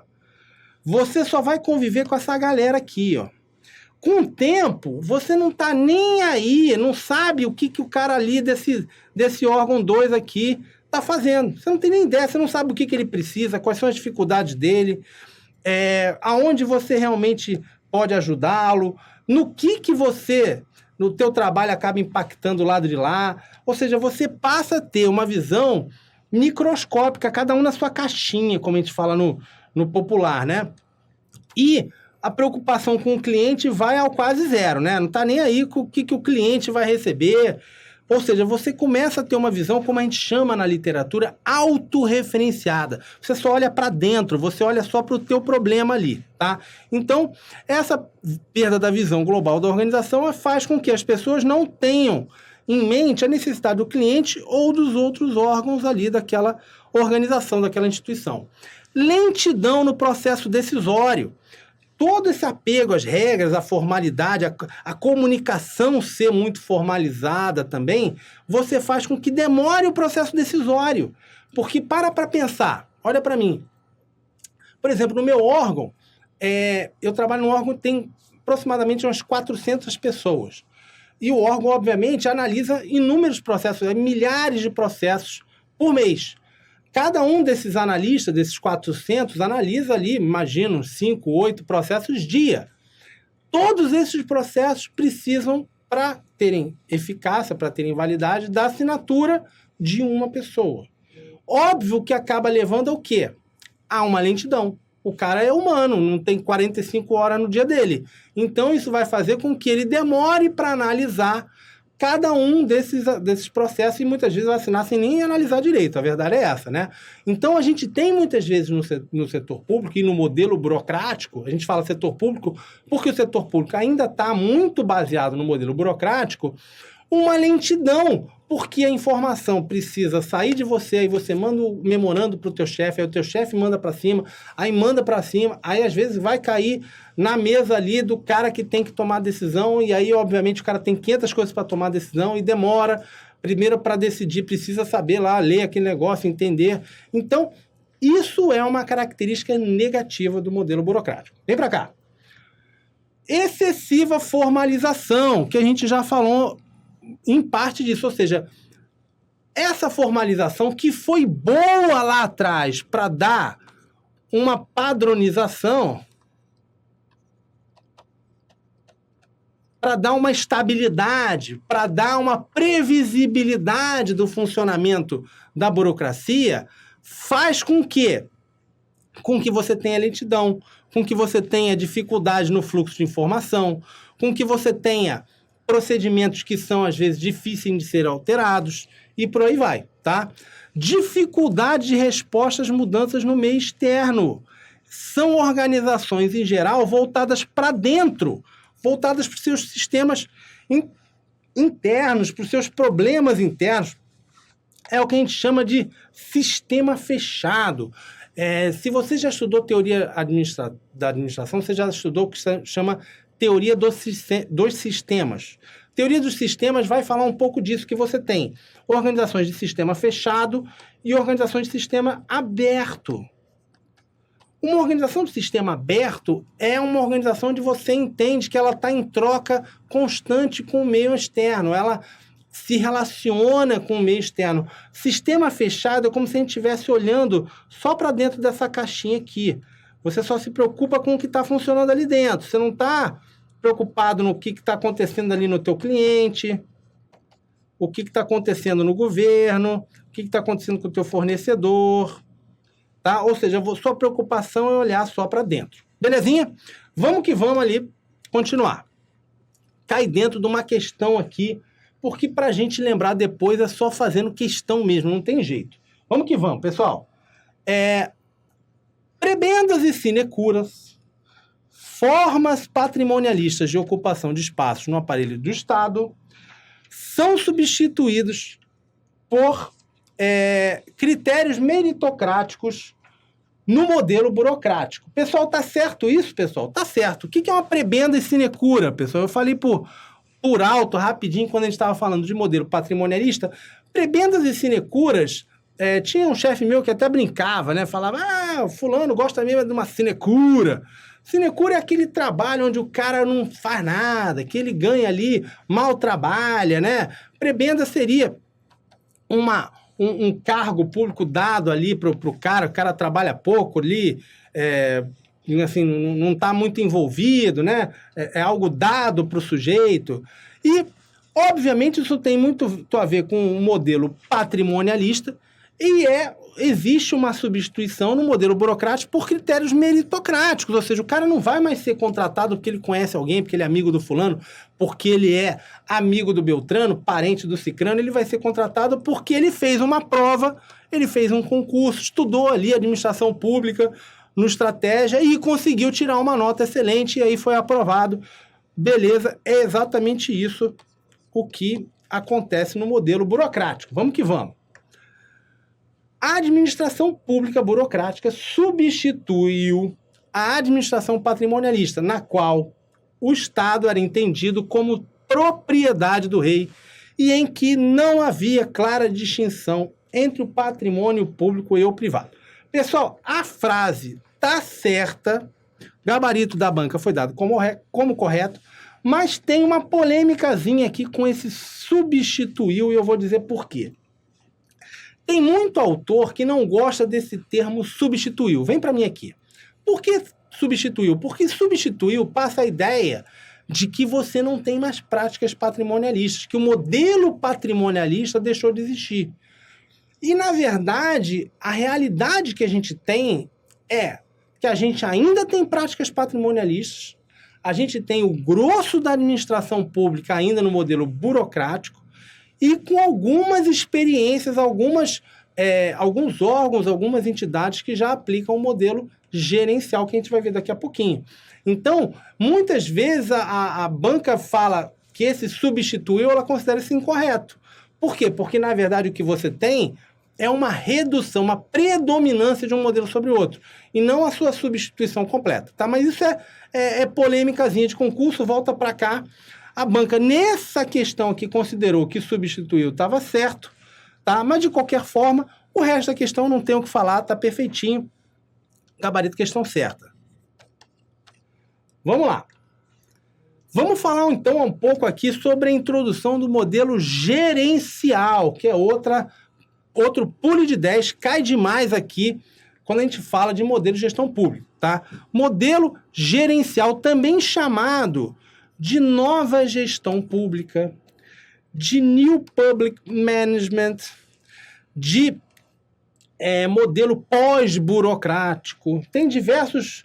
Você só vai conviver com essa galera aqui, ó. Com o tempo, você não tá nem aí, não sabe o que o cara ali desse órgão 2 aqui tá fazendo. Você não tem nem ideia, você não sabe o que ele precisa, quais são as dificuldades dele, aonde você realmente pode ajudá-lo, no que você, no teu trabalho, acaba impactando o lado de lá. Ou seja, você passa a ter uma visão microscópica, cada um na sua caixinha, como a gente fala no popular, né? E a preocupação com o cliente vai ao quase zero, né? Não está nem aí com o que o cliente vai receber. Ou seja, você começa a ter uma visão, como a gente chama na literatura, autorreferenciada. Você só olha para dentro, você olha só para o teu problema ali, tá? Então, essa perda da visão global da organização faz com que as pessoas não tenham em mente a necessidade do cliente ou dos outros órgãos ali daquela organização, daquela instituição. Lentidão no processo decisório. Todo esse apego às regras, à formalidade, a comunicação ser muito formalizada também, você faz com que demore o processo decisório. Porque para pensar, olha para mim. Por exemplo, no meu órgão, eu trabalho num órgão que tem aproximadamente umas 400 pessoas. E o órgão, obviamente, analisa inúmeros processos, milhares de processos por mês. Cada um desses analistas, desses 400, analisa ali, imagino, 5, 8 processos dia. Todos esses processos precisam, para terem eficácia, para terem validade, da assinatura de uma pessoa. Óbvio que acaba levando ao quê? A uma lentidão. O cara é humano, não tem 45 horas no dia dele. Então, isso vai fazer com que ele demore para analisar cada um desses processos e muitas vezes vai assinar sem nem analisar direito. A verdade é essa, né? Então, a gente tem muitas vezes no setor público e no modelo burocrático, a gente fala setor público porque o setor público ainda está muito baseado no modelo burocrático, uma lentidão, porque a informação precisa sair de você, aí você manda o memorando para o teu chefe, aí o teu chefe manda para cima, aí às vezes vai cair na mesa ali do cara que tem que tomar a decisão, e aí obviamente o cara tem 500 coisas para tomar a decisão e demora. Primeiro, para decidir, precisa saber lá, ler aquele negócio, entender. Então, isso é uma característica negativa do modelo burocrático. Vem para cá. Excessiva formalização, que a gente já falou em parte disso, ou seja, essa formalização que foi boa lá atrás para dar uma padronização, para dar uma estabilidade, para dar uma previsibilidade do funcionamento da burocracia, faz com que você tenha lentidão, com que você tenha dificuldade no fluxo de informação, com que você tenha procedimentos que são, às vezes, difíceis de ser alterados, e por aí vai, tá? Dificuldade de resposta às mudanças no meio externo. São organizações, em geral, voltadas para dentro, voltadas para os seus sistemas internos, para os seus problemas internos. É o que a gente chama de sistema fechado. Se você já estudou teoria da administração, você já estudou o que se chama teoria dos sistemas. Teoria dos sistemas vai falar um pouco disso, que você tem organizações de sistema fechado e organizações de sistema aberto. Uma organização de sistema aberto é uma organização onde você entende que ela está em troca constante com o meio externo, ela se relaciona com o meio externo. Sistema fechado é como se a gente estivesse olhando só para dentro dessa caixinha aqui. Você só se preocupa com o que está funcionando ali dentro. Você não está preocupado no que está acontecendo ali no teu cliente, o que está acontecendo no governo, o que está acontecendo com o teu fornecedor, tá? Ou seja, sua preocupação é olhar só para dentro. Belezinha? Vamos que vamos ali continuar. Cai dentro de uma questão aqui, porque para a gente lembrar depois é só fazendo questão mesmo, não tem jeito. Vamos que vamos, pessoal. Prebendas e sinecuras, formas patrimonialistas de ocupação de espaços no aparelho do Estado, são substituídos por critérios meritocráticos no modelo burocrático. Pessoal, tá certo isso, pessoal? Tá certo. O que é uma prebenda e sinecura, pessoal? Eu falei por por alto, rapidinho, quando a gente estava falando de modelo patrimonialista, prebendas e sinecuras, tinha um chefe meu que até brincava, né? Falava, fulano gosta mesmo de uma sinecura. Sinecura é aquele trabalho onde o cara não faz nada, que ele ganha ali, mal trabalha, né? Prebenda seria um cargo público dado ali para o cara trabalha pouco ali, assim, não está muito envolvido, né? É algo dado para o sujeito. E, obviamente, isso tem muito a ver com um modelo patrimonialista e existe uma substituição no modelo burocrático por critérios meritocráticos, ou seja, o cara não vai mais ser contratado porque ele conhece alguém, porque ele é amigo do fulano, porque ele é amigo do Beltrano, parente do Cicrano, ele vai ser contratado porque ele fez uma prova, ele fez um concurso, estudou ali administração pública no Estratégia e conseguiu tirar uma nota excelente e aí foi aprovado. Beleza, é exatamente isso o que acontece no modelo burocrático. Vamos que vamos. A administração pública burocrática substituiu a administração patrimonialista, na qual o Estado era entendido como propriedade do rei e em que não havia clara distinção entre o patrimônio público e o privado. Pessoal, a frase tá certa, gabarito da banca foi dado como correto, mas tem uma polêmicazinha aqui com esse substituiu e eu vou dizer por quê. Tem muito autor que não gosta desse termo substituiu. Vem para mim aqui. Por que substituiu? Porque substituiu passa a ideia de que você não tem mais práticas patrimonialistas, que o modelo patrimonialista deixou de existir. E, na verdade, a realidade que a gente tem é que a gente ainda tem práticas patrimonialistas, a gente tem o grosso da administração pública ainda no modelo burocrático, e com algumas experiências, alguns órgãos, algumas entidades que já aplicam o modelo gerencial, que a gente vai ver daqui a pouquinho. Então, muitas vezes a banca fala que esse substituiu, ela considera isso incorreto. Por quê? Porque, na verdade, o que você tem é uma redução, uma predominância de um modelo sobre o outro, e não a sua substituição completa. Tá? Mas isso é polêmicazinha de concurso, volta para cá. A banca, nessa questão aqui, considerou que substituiu estava certo, tá? Mas, de qualquer forma, o resto da questão não tem o que falar, está perfeitinho. Gabarito, questão certa. Vamos lá. Vamos falar, então, um pouco aqui sobre a introdução do modelo gerencial, que é outro pulo de 10, cai demais aqui quando a gente fala de modelo de gestão pública, tá? Modelo gerencial, também chamado de nova gestão pública, de New Public Management, de modelo pós-burocrático. Tem diversos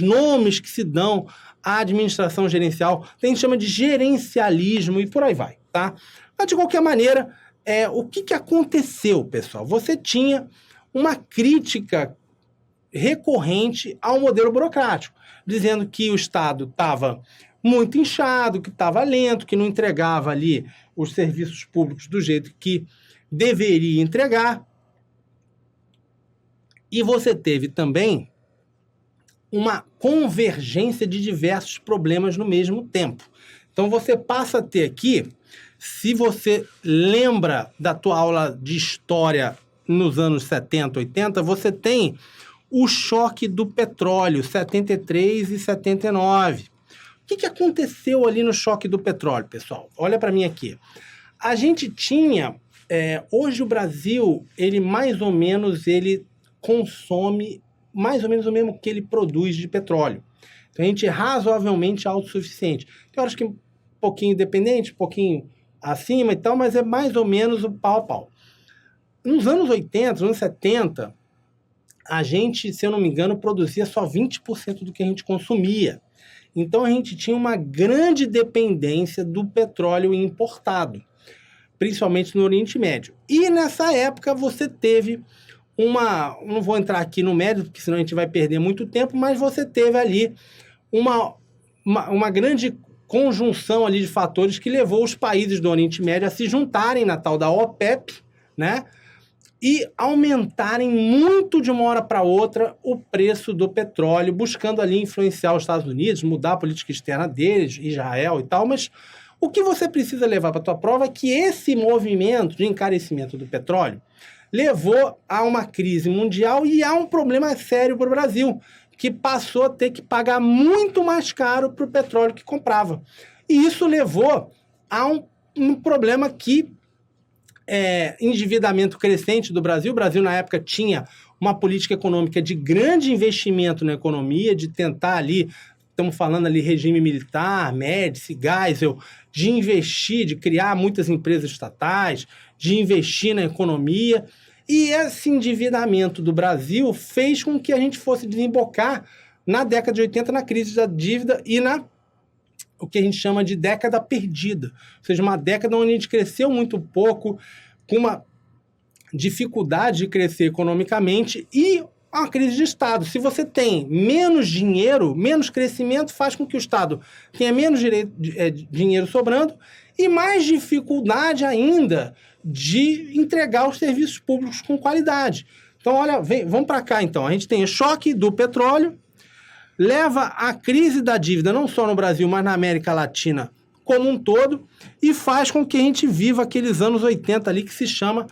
nomes que se dão à administração gerencial. Tem gente que chama de gerencialismo e por aí vai, tá? Mas, de qualquer maneira, o que aconteceu, pessoal? Você tinha uma crítica recorrente ao modelo burocrático, dizendo que o Estado estava muito inchado, que estava lento, que não entregava ali os serviços públicos do jeito que deveria entregar. E você teve também uma convergência de diversos problemas no mesmo tempo. Então você passa a ter aqui, se você lembra da tua aula de história nos anos 70, 80, você tem o choque do petróleo, 73 e 79. O que aconteceu ali no choque do petróleo, pessoal? Olha para mim aqui. A gente tinha... hoje o Brasil, ele mais ou menos, ele consome mais ou menos o mesmo que ele produz de petróleo. Então a gente é razoavelmente autossuficiente. Tem horas que um pouquinho dependente, um pouquinho acima e tal, mas é mais ou menos o pau a pau. Nos anos 80, nos anos 70, a gente, se eu não me engano, produzia só 20% do que a gente consumia. Então, a gente tinha uma grande dependência do petróleo importado, principalmente no Oriente Médio. E, nessa época, você teve não vou entrar aqui no mérito, porque senão a gente vai perder muito tempo, mas você teve ali uma grande conjunção ali de fatores que levou os países do Oriente Médio a se juntarem na tal da OPEP, né? E aumentarem muito de uma hora para outra o preço do petróleo, buscando ali influenciar os Estados Unidos, mudar a política externa deles, Israel e tal, mas O que você precisa levar para a tua prova é que esse movimento de encarecimento do petróleo levou a uma crise mundial e a um problema sério para o Brasil, que passou a ter que pagar muito mais caro para o petróleo que comprava. E isso levou a um problema que endividamento crescente do Brasil. O Brasil, na época, tinha uma política econômica de grande investimento na economia, de tentar ali, estamos falando ali regime militar, Médici, Geisel, de investir, de criar muitas empresas estatais, de investir na economia. E esse endividamento do Brasil fez com que a gente fosse desembocar na década de 80 na crise da dívida e o que a gente chama de década perdida. Ou seja, uma década onde a gente cresceu muito pouco, com uma dificuldade de crescer economicamente e uma crise de Estado. Se você tem menos dinheiro, menos crescimento, faz com que o Estado tenha menos dinheiro sobrando e mais dificuldade ainda de entregar os serviços públicos com qualidade. Então, olha, vamos para cá, então. A gente tem o choque do petróleo, leva à crise da dívida, não só no Brasil, mas na América Latina como um todo, e faz com que a gente viva aqueles anos 80 ali que se chama,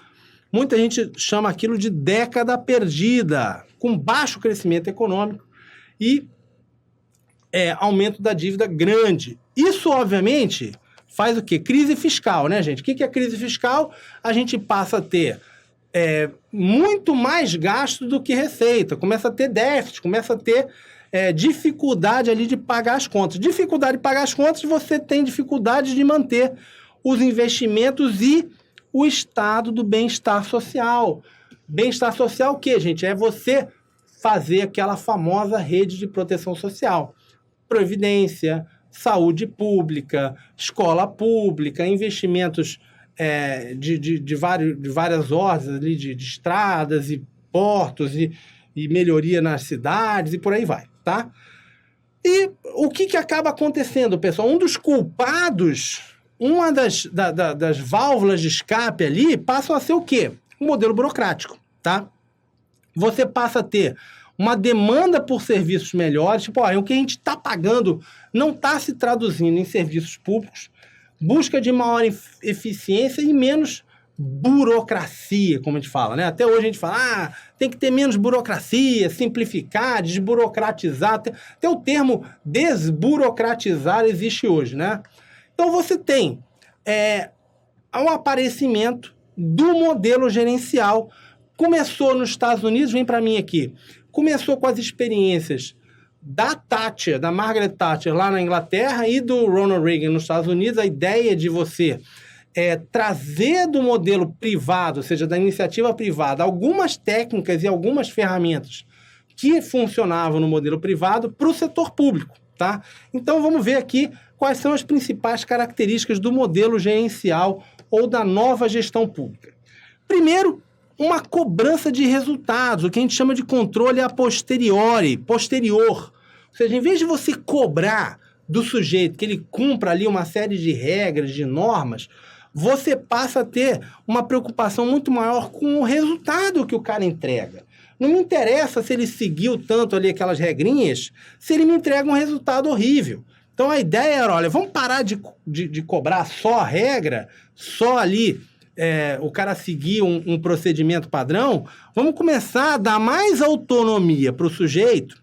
muita gente chama aquilo de década perdida, com baixo crescimento econômico e aumento da dívida grande. Isso, obviamente, faz o quê? Crise fiscal, né, gente? O que é crise fiscal? A gente passa a ter muito mais gasto do que receita, começa a ter déficit, começa a ter dificuldade ali de pagar as contas. Dificuldade de pagar as contas, você tem dificuldade de manter os investimentos e o estado do bem-estar social. Bem-estar social o quê, gente? É você fazer aquela famosa rede de proteção social. Previdência, saúde pública, escola pública, investimentos de várias ordens ali, de estradas e portos e melhoria nas cidades e por aí vai, tá? E o que acaba acontecendo, pessoal? Um dos culpados, uma das válvulas de escape ali, passam a ser o quê? Um modelo burocrático, tá? Você passa a ter uma demanda por serviços melhores, tipo, o que a gente está pagando não está se traduzindo em serviços públicos, busca de maior eficiência e menos burocracia, como a gente fala, né? Até hoje a gente fala, tem que ter menos burocracia, simplificar, desburocratizar, até o termo desburocratizar existe hoje, né? Então você tem o aparecimento do modelo gerencial. Começou nos Estados Unidos, vem para mim aqui, começou com as experiências da Thatcher, da Margaret Thatcher lá na Inglaterra e do Ronald Reagan nos Estados Unidos, a ideia de você trazer do modelo privado, ou seja, da iniciativa privada, algumas técnicas e algumas ferramentas que funcionavam no modelo privado para o setor público, tá? Então, vamos ver aqui quais são as principais características do modelo gerencial ou da nova gestão pública. Primeiro, uma cobrança de resultados, o que a gente chama de controle a posterior. Ou seja, em vez de você cobrar do sujeito que ele cumpra ali uma série de regras, de normas, você passa a ter uma preocupação muito maior com o resultado que o cara entrega. Não me interessa se ele seguiu tanto ali aquelas regrinhas, se ele me entrega um resultado horrível. Então a ideia era, olha, vamos parar de cobrar só a regra, só ali o cara seguir um procedimento padrão, vamos começar a dar mais autonomia para o sujeito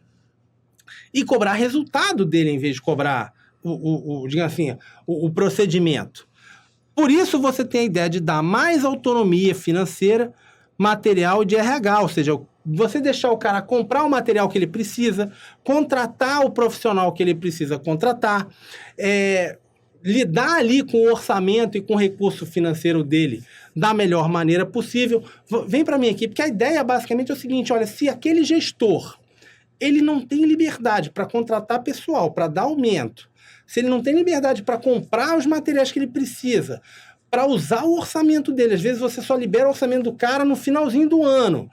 e cobrar resultado dele em vez de cobrar digamos assim, o procedimento. Por isso você tem a ideia de dar mais autonomia financeira, material e de RH, ou seja, você deixar o cara comprar o material que ele precisa, contratar o profissional que ele precisa contratar, lidar ali com o orçamento e com o recurso financeiro dele da melhor maneira possível. Vem para mim aqui, porque a ideia basicamente é o seguinte, olha, se aquele gestor ele não tem liberdade para contratar pessoal, para dar aumento, se ele não tem liberdade para comprar os materiais que ele precisa, para usar o orçamento dele, às vezes você só libera o orçamento do cara no finalzinho do ano,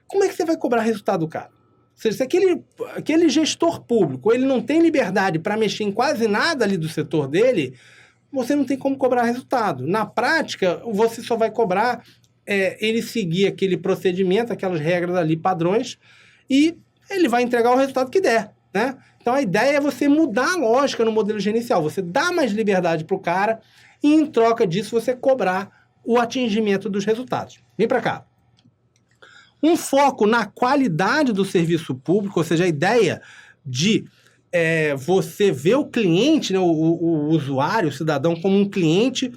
como é que você vai cobrar resultado do cara? Ou seja, se aquele gestor público ele não tem liberdade para mexer em quase nada ali do setor dele, você não tem como cobrar resultado. Na prática, você só vai cobrar ele seguir aquele procedimento, aquelas regras ali, padrões, e ele vai entregar o resultado que der. né? Então a ideia é você mudar a lógica no modelo gerencial, você dá mais liberdade para o cara e em troca disso você cobrar o atingimento dos resultados. Vem para cá. Um foco na qualidade do serviço público, ou seja, a ideia de você ver o cliente, né, o usuário, o cidadão como um cliente.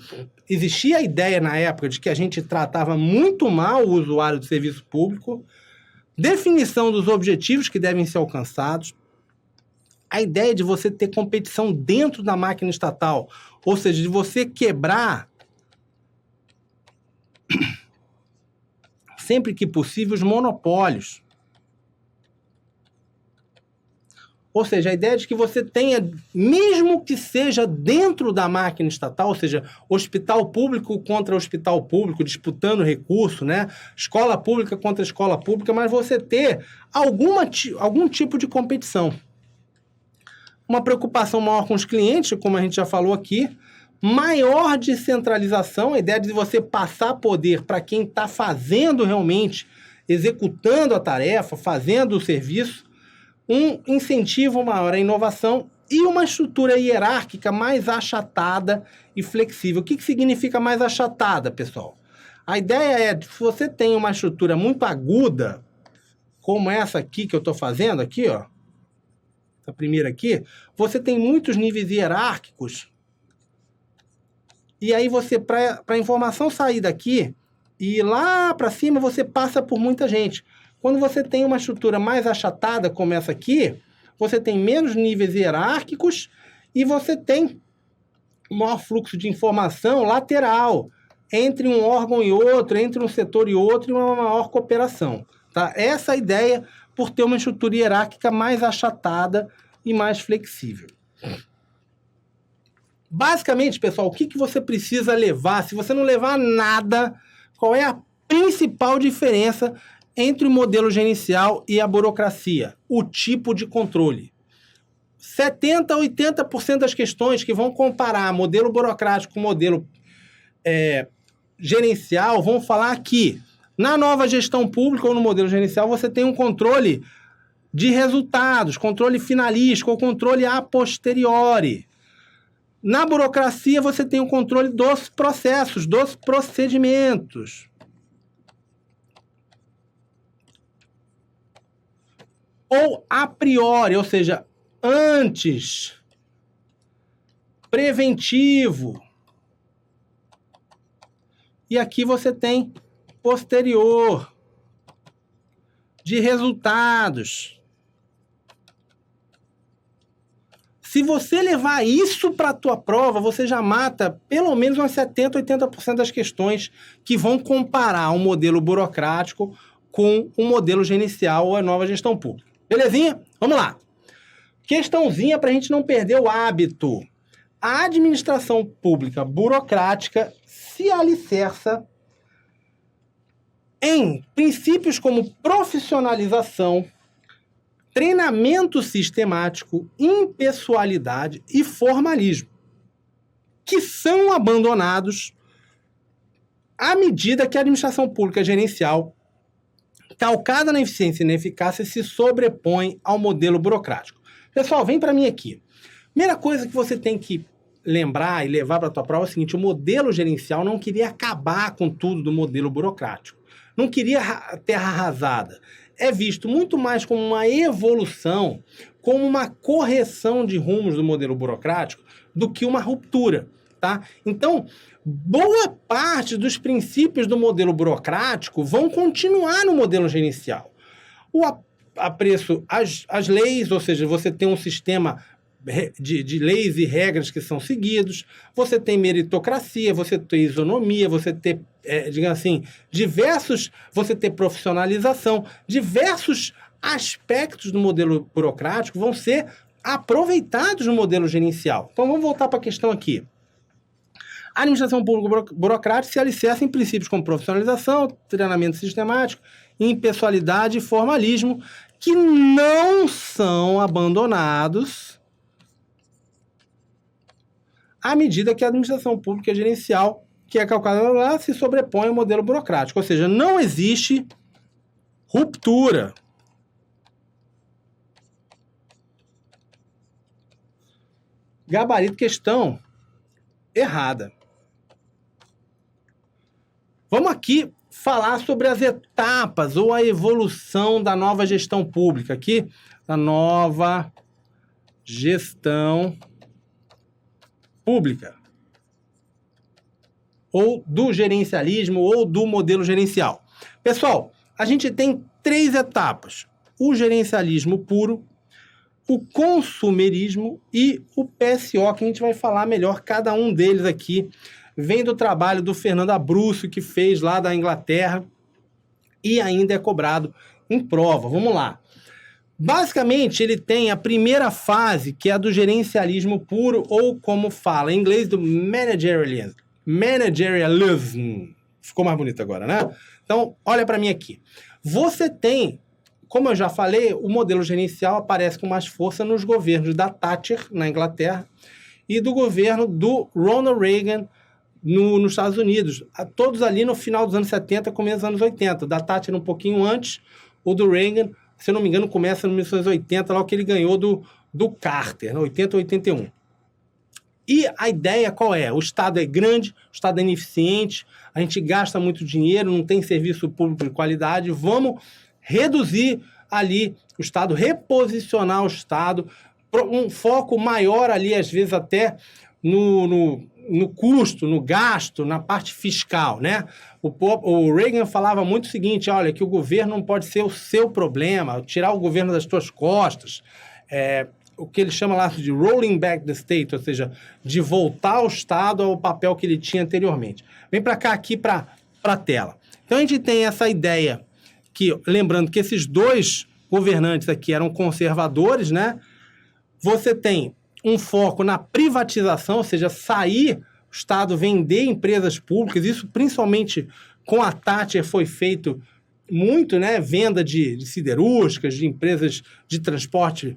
Existia a ideia na época de que a gente tratava muito mal o usuário do serviço público, definição dos objetivos que devem ser alcançados, a ideia de você ter competição dentro da máquina estatal, ou seja, de você quebrar, sempre que possível, os monopólios. Ou seja, a ideia de que você tenha, mesmo que seja dentro da máquina estatal, ou seja, hospital público contra hospital público, disputando recurso, né? Escola pública contra escola pública, mas você ter algum tipo de competição. Uma preocupação maior com os clientes, como a gente já falou aqui, maior descentralização, a ideia de você passar poder para quem está fazendo realmente, executando a tarefa, fazendo o serviço, um incentivo maior à inovação e uma estrutura hierárquica mais achatada e flexível. O que significa mais achatada, pessoal? A ideia é, se você tem uma estrutura muito aguda, como essa aqui que eu estou fazendo, aqui, ó, essa primeira aqui, você tem muitos níveis hierárquicos, e aí você, para a informação sair daqui e ir lá para cima, você passa por muita gente. Quando você tem uma estrutura mais achatada, como essa aqui, você tem menos níveis hierárquicos e você tem um maior fluxo de informação lateral entre um órgão e outro, entre um setor e outro, e uma maior cooperação. Tá? Essa é a ideia por ter uma estrutura hierárquica mais achatada e mais flexível. Basicamente, pessoal, o que você precisa levar? Se você não levar nada, qual é a principal diferença entre o modelo gerencial e a burocracia? O tipo de controle. 70% a 80% das questões que vão comparar modelo burocrático com modelo gerencial vão falar que na nova gestão pública ou no modelo gerencial você tem um controle de resultados, controle finalístico ou controle a posteriori. Na burocracia você tem o controle dos processos, dos procedimentos. Ou a priori, ou seja, antes, preventivo. E aqui você tem posterior, de resultados. Se você levar isso para a tua prova, você já mata pelo menos umas 70%, 80% das questões que vão comparar um modelo burocrático com um modelo gerencial ou a nova gestão pública. Belezinha? Vamos lá. Questãozinha para a gente não perder o hábito. A administração pública burocrática se alicerça em princípios como profissionalização, treinamento sistemático, impessoalidade e formalismo, que são abandonados à medida que a administração pública gerencial, calcada na eficiência e na eficácia, se sobrepõe ao modelo burocrático. Pessoal, vem para mim aqui. Primeira coisa que você tem que lembrar e levar para a tua prova é o seguinte: o modelo gerencial não queria acabar com tudo do modelo burocrático. Não queria terra arrasada. É visto muito mais como uma evolução, como uma correção de rumos do modelo burocrático, do que uma ruptura, tá? Então, boa parte dos princípios do modelo burocrático vão continuar no modelo gerencial. O apreço às leis, ou seja, você tem um sistema de leis e regras que são seguidos, você tem meritocracia, você tem isonomia, você tem, digamos assim, você tem profissionalização, diversos aspectos do modelo burocrático vão ser aproveitados no modelo gerencial. Então vamos voltar para a questão aqui. A administração pública burocrática se alicerça em princípios como profissionalização, treinamento sistemático, impessoalidade e formalismo, que não são abandonados à medida que a administração pública gerencial, que é calculada lá, se sobrepõe ao modelo burocrático. Ou seja, não existe ruptura. Gabarito questão errada. Vamos aqui falar sobre as etapas ou a evolução da nova gestão pública. Aqui, da nova gestão pública. Ou do gerencialismo ou do modelo gerencial. Pessoal, a gente tem 3 etapas. O gerencialismo puro, o consumerismo e o PSO, que a gente vai falar melhor cada um deles aqui. Vem do trabalho do Fernando Abruzzo, que fez lá da Inglaterra e ainda é cobrado em prova. Vamos lá. Basicamente, ele tem a primeira fase, que é a do gerencialismo puro, ou como fala em inglês, do managerialism. Ficou mais bonito agora, né? Então, olha para mim aqui. Você tem, como eu já falei, o modelo gerencial aparece com mais força nos governos da Thatcher, na Inglaterra, e do governo do Ronald Reagan, nos Estados Unidos. Todos ali no final dos anos 70, começo dos anos 80. Da Thatcher um pouquinho antes, o do Reagan, se eu não me engano, começa em 1980, lá o que ele ganhou do Carter, 80 ou 81. E a ideia qual é? O Estado é grande, o Estado é ineficiente, a gente gasta muito dinheiro, não tem serviço público de qualidade, vamos reduzir ali o Estado, reposicionar o Estado, um foco maior ali, às vezes até no custo, no gasto, na parte fiscal, né? O Reagan falava muito o seguinte, olha, que o governo não pode ser o seu problema, tirar o governo das tuas costas, o que ele chama lá de rolling back the state, ou seja, de voltar o Estado ao papel que ele tinha anteriormente. Vem para cá, aqui para a tela. Então, a gente tem essa ideia que, lembrando que esses 2 governantes aqui eram conservadores, né? Você tem um foco na privatização, ou seja, sair, o Estado vender empresas públicas, isso principalmente com a Thatcher foi feito muito, né? Venda de siderúrgicas, de empresas de transporte,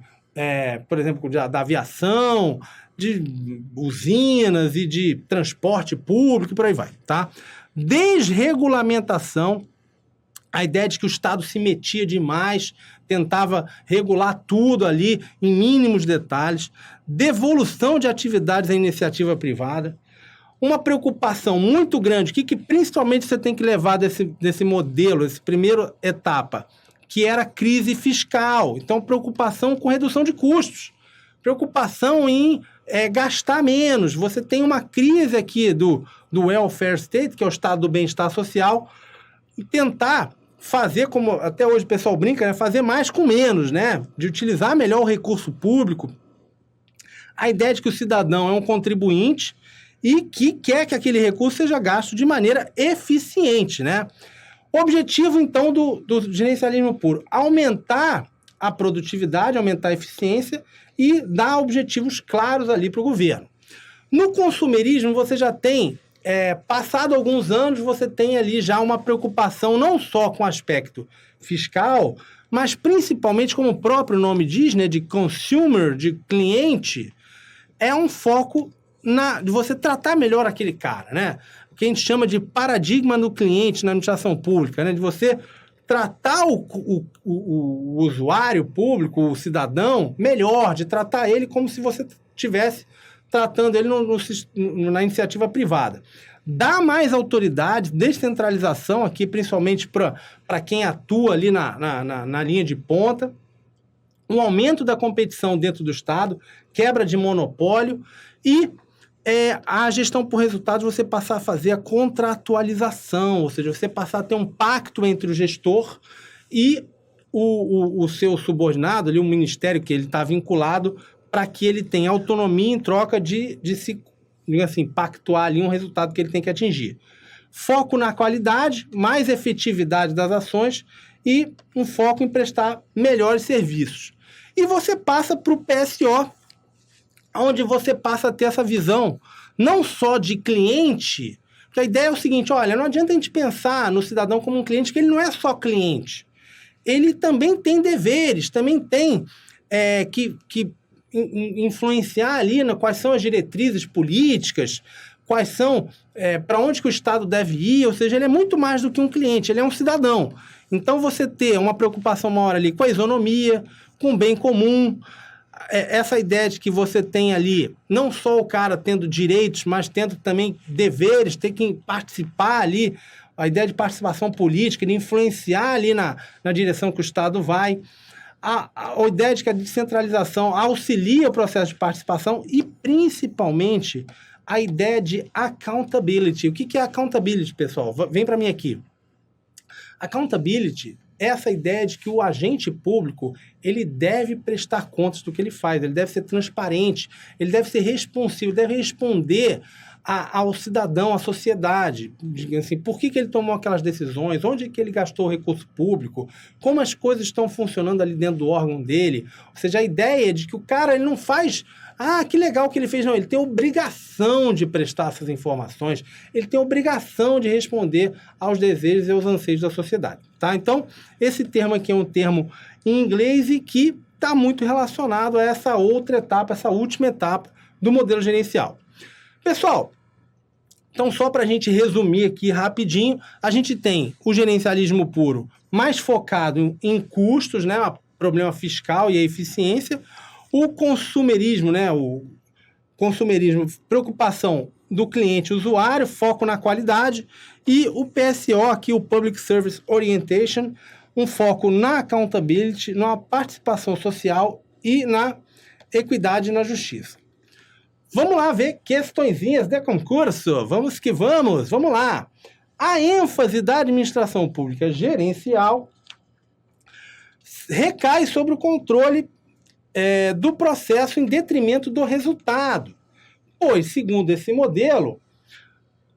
por exemplo, da aviação, de usinas e de transporte público, e por aí vai, tá? Desregulamentação, a ideia de que o Estado se metia demais, tentava regular tudo ali em mínimos detalhes, devolução de atividades à iniciativa privada, uma preocupação muito grande, que principalmente você tem que levar desse modelo, essa primeira etapa, que era a crise fiscal. Então, preocupação com redução de custos, preocupação em gastar menos. Você tem uma crise aqui do welfare state, que é o estado do bem-estar social, e tentar fazer, como até hoje o pessoal brinca, né? Fazer mais com menos, né? De utilizar melhor o recurso público. A ideia de que o cidadão é um contribuinte e que quer que aquele recurso seja gasto de maneira eficiente, né? O objetivo, então, do gerencialismo puro, aumentar a produtividade, aumentar a eficiência e dar objetivos claros ali para o governo. No consumerismo, você já tem, passado alguns anos, você tem ali já uma preocupação não só com o aspecto fiscal, mas principalmente, como o próprio nome diz, né, de consumer, de cliente, é um foco de você tratar melhor aquele cara, né? O que a gente chama de paradigma do cliente na administração pública, né? De você tratar o usuário público, o cidadão, melhor, de tratar ele como se você estivesse tratando ele na iniciativa privada. Dá mais autoridade, descentralização aqui, principalmente para quem atua ali na linha de ponta, um aumento da competição dentro do Estado, quebra de monopólio e a gestão por resultados, você passar a fazer a contratualização, ou seja, você passar a ter um pacto entre o gestor e o seu subordinado, ali, o ministério que ele está vinculado, para que ele tenha autonomia em troca de se, digamos assim, pactuar ali um resultado que ele tem que atingir. Foco na qualidade, mais efetividade das ações e um foco em prestar melhores serviços. E você passa para o PSO, onde você passa a ter essa visão não só de cliente, porque a ideia é o seguinte, olha, não adianta a gente pensar no cidadão como um cliente, que ele não é só cliente. Ele também tem deveres, também tem que influenciar ali quais são as diretrizes políticas, quais são, para onde que o Estado deve ir, ou seja, ele é muito mais do que um cliente, ele é um cidadão. Então, você ter uma preocupação maior ali com a isonomia, com o bem comum, essa ideia de que você tem ali, não só o cara tendo direitos, mas tendo também deveres, ter que participar ali, a ideia de participação política, de influenciar ali na direção que o Estado vai. A ideia de que a descentralização auxilia o processo de participação e, principalmente, a ideia de accountability. O que é accountability, pessoal? Vem para mim aqui. Accountability é essa ideia de que o agente público ele deve prestar contas do que ele faz, ele deve ser transparente, ele deve ser responsivo, deve responder ao cidadão, à sociedade, assim, por que ele tomou aquelas decisões, onde que ele gastou o recurso público, como as coisas estão funcionando ali dentro do órgão dele. Ou seja, a ideia de que o cara ele não faz, que legal que ele fez, não, ele tem obrigação de prestar essas informações, ele tem obrigação de responder aos desejos e aos anseios da sociedade, tá? Então, esse termo aqui é um termo em inglês e que está muito relacionado a essa outra etapa, essa última etapa do modelo gerencial. Pessoal, então só para a gente resumir aqui rapidinho, a gente tem o gerencialismo puro mais focado em custos, né, o problema fiscal e a eficiência, o consumerismo, né, preocupação do cliente usuário, foco na qualidade, e o PSO aqui, o Public Service Orientation, um foco na accountability, na participação social e na equidade e na justiça. Vamos lá ver questõezinhas de concurso. Vamos que vamos. Vamos lá. A ênfase da administração pública gerencial recai sobre o controle do processo em detrimento do resultado. Pois, segundo esse modelo,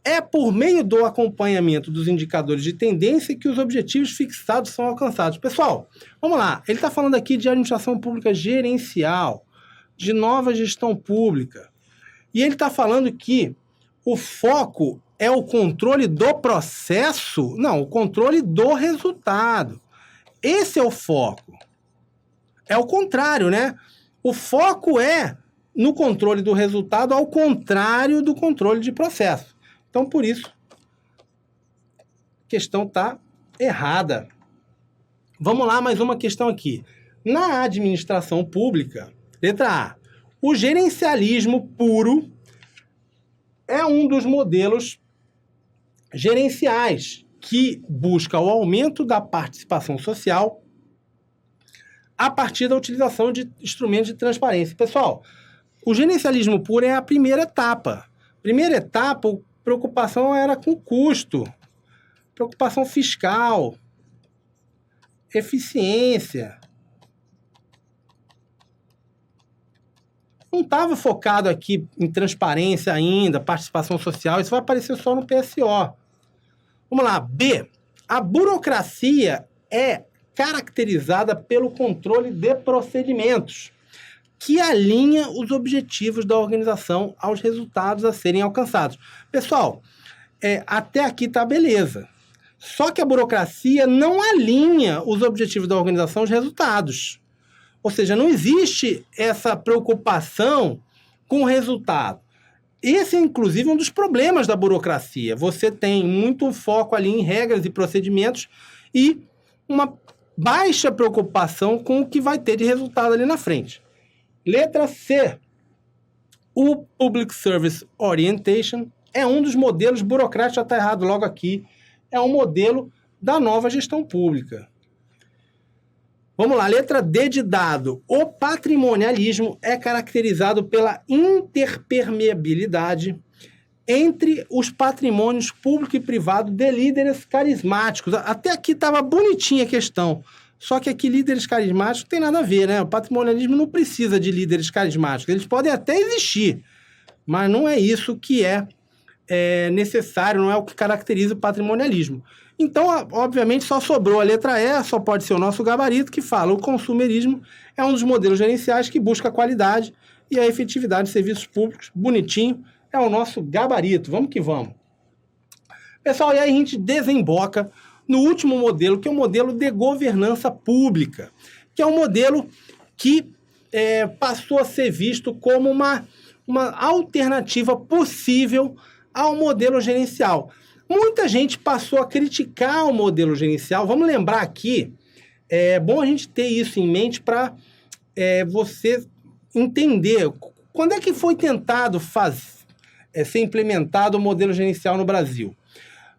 é por meio do acompanhamento dos indicadores de tendência que os objetivos fixados são alcançados. Pessoal, vamos lá. Ele está falando aqui de administração pública gerencial, de nova gestão pública. E ele está falando que o foco é o controle do processo? Não, o controle do resultado. Esse é o foco. É o contrário, né? O foco é no controle do resultado, ao contrário do controle de processo. Então, por isso, a questão está errada. Vamos lá, mais uma questão aqui. Na administração pública, letra A, o gerencialismo puro é um dos modelos gerenciais que busca o aumento da participação social a partir da utilização de instrumentos de transparência. Pessoal, o gerencialismo puro é a primeira etapa. Primeira etapa, a preocupação era com custo, preocupação fiscal, eficiência. Não estava focado aqui em transparência ainda, participação social, isso vai aparecer só no PSO. Vamos lá, B. A burocracia é caracterizada pelo controle de procedimentos, que alinha os objetivos da organização aos resultados a serem alcançados. Pessoal, até aqui tá beleza. Só que a burocracia não alinha os objetivos da organização aos resultados. Ou seja, não existe essa preocupação com o resultado. Esse é, inclusive, um dos problemas da burocracia. Você tem muito foco ali em regras e procedimentos e uma baixa preocupação com o que vai ter de resultado ali na frente. Letra C. O Public Service Orientation é um dos modelos burocráticos, já está errado logo aqui, é um modelo da nova gestão pública. Vamos lá, letra D de dado. O patrimonialismo é caracterizado pela interpermeabilidade entre os patrimônios público e privado de líderes carismáticos. Até aqui estava bonitinha a questão, só que aqui líderes carismáticos não tem nada a ver, né? O patrimonialismo não precisa de líderes carismáticos. Eles podem até existir, mas não é isso que é necessário, não é o que caracteriza o patrimonialismo. Então, obviamente, só sobrou a letra E, só pode ser o nosso gabarito, que fala o consumerismo é um dos modelos gerenciais que busca a qualidade e a efetividade de serviços públicos. Bonitinho, é o nosso gabarito. Vamos que vamos. Pessoal, e aí a gente desemboca no último modelo, que é o modelo de governança pública, que é um modelo que passou a ser visto como uma alternativa possível ao modelo gerencial. Muita gente passou a criticar o modelo gerencial. Vamos lembrar aqui, é bom a gente ter isso em mente para você entender quando é que foi tentado ser implementado o modelo gerencial no Brasil.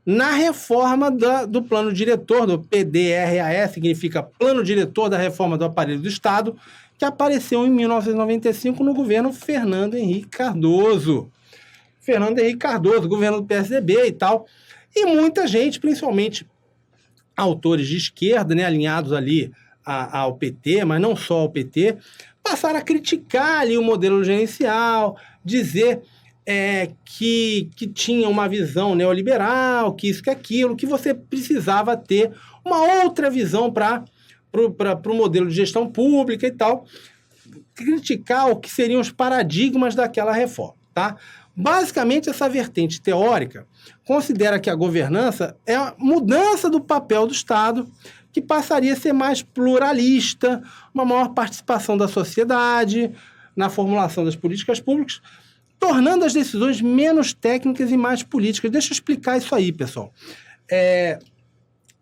Na reforma do plano diretor, do PDRAE, significa Plano Diretor da Reforma do Aparelho do Estado, que apareceu em 1995 no governo Fernando Henrique Cardoso. Fernando Henrique Cardoso, governo do PSDB e tal. E muita gente, principalmente autores de esquerda, né, alinhados ali ao PT, mas não só ao PT, passaram a criticar ali o modelo gerencial, dizer que tinha uma visão neoliberal, que isso, que aquilo, que você precisava ter uma outra visão para o modelo de gestão pública e tal, criticar o que seriam os paradigmas daquela reforma, tá? Basicamente, essa vertente teórica considera que a governança é a mudança do papel do Estado, que passaria a ser mais pluralista, uma maior participação da sociedade na formulação das políticas públicas, tornando as decisões menos técnicas e mais políticas. Deixa eu explicar isso aí, pessoal.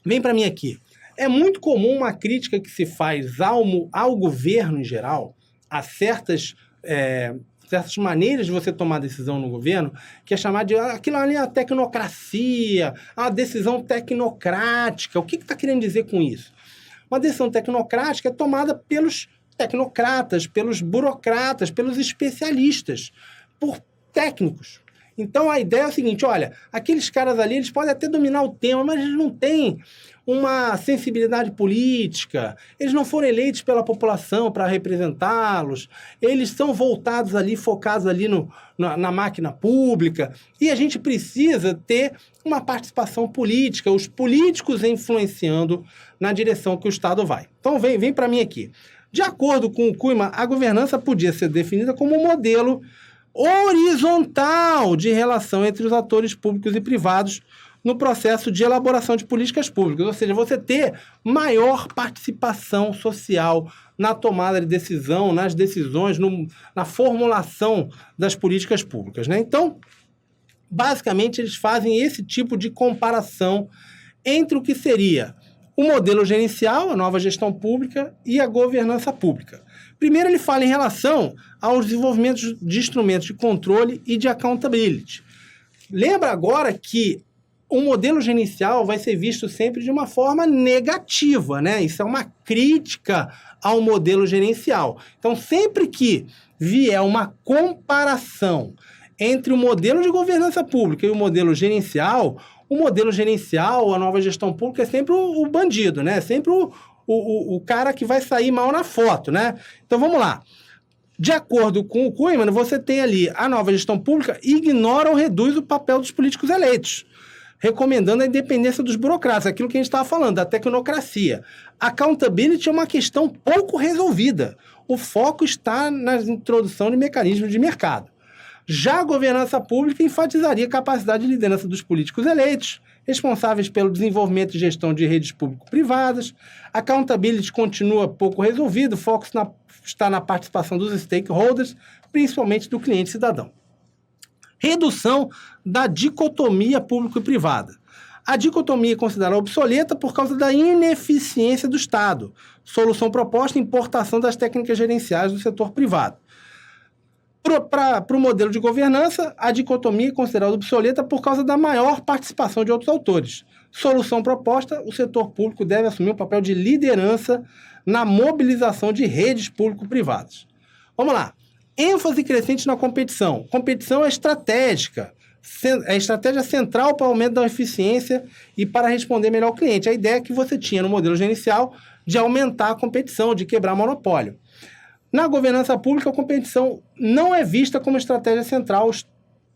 Vem para mim aqui. É muito comum uma crítica que se faz ao governo em geral, a certas maneiras de você tomar decisão no governo, que é chamar de aquilo ali a tecnocracia, a decisão tecnocrática. O que está querendo dizer com isso? Uma decisão tecnocrática é tomada pelos tecnocratas, pelos burocratas, pelos especialistas, por técnicos. Então, a ideia é o seguinte, olha, aqueles caras ali, eles podem até dominar o tema, mas eles não têm uma sensibilidade política, eles não foram eleitos pela população para representá-los, eles são voltados ali, focados ali na máquina pública, e a gente precisa ter uma participação política, os políticos influenciando na direção que o Estado vai. Então, vem para mim aqui. De acordo com o Kuhlmann, a governança podia ser definida como um modelo horizontal de relação entre os atores públicos e privados no processo de elaboração de políticas públicas, ou seja, você ter maior participação social na tomada de decisão, nas decisões, na formulação das políticas públicas, né? Então, basicamente, eles fazem esse tipo de comparação entre o que seria o modelo gerencial, a nova gestão pública, e a governança pública. Primeiro, ele fala em relação aos desenvolvimentos de instrumentos de controle e de accountability. Lembra agora que o modelo gerencial vai ser visto sempre de uma forma negativa, né? Isso é uma crítica ao modelo gerencial. Então, sempre que vier uma comparação entre o modelo de governança pública e o modelo gerencial, a nova gestão pública é sempre o bandido, né? Sempre o cara que vai sair mal na foto, né? Então, vamos lá. De acordo com o Kuhlmann, você tem ali a nova gestão pública ignora ou reduz o papel dos políticos eleitos, recomendando a independência dos burocratas, aquilo que a gente estava falando, da tecnocracia. Accountability é uma questão pouco resolvida. O foco está na introdução de mecanismos de mercado. Já a governança pública enfatizaria a capacidade de liderança dos políticos eleitos, responsáveis pelo desenvolvimento e gestão de redes público-privadas. Accountability continua pouco resolvido, o foco está na participação dos stakeholders, principalmente do cliente cidadão. Redução da dicotomia público e privada. A dicotomia é considerada obsoleta por causa da ineficiência do Estado. Solução proposta: importação das técnicas gerenciais do setor privado. Para o modelo de governança, a dicotomia é considerada obsoleta por causa da maior participação de outros autores. Solução proposta: o setor público deve assumir um papel de liderança na mobilização de redes público-privadas. Vamos lá. ênfase crescente na competição. Competição é estratégica, é estratégia central para o aumento da eficiência e para responder melhor ao cliente. A ideia que você tinha no modelo gerencial de aumentar a competição, de quebrar monopólio. Na governança pública, a competição não é vista como estratégia central.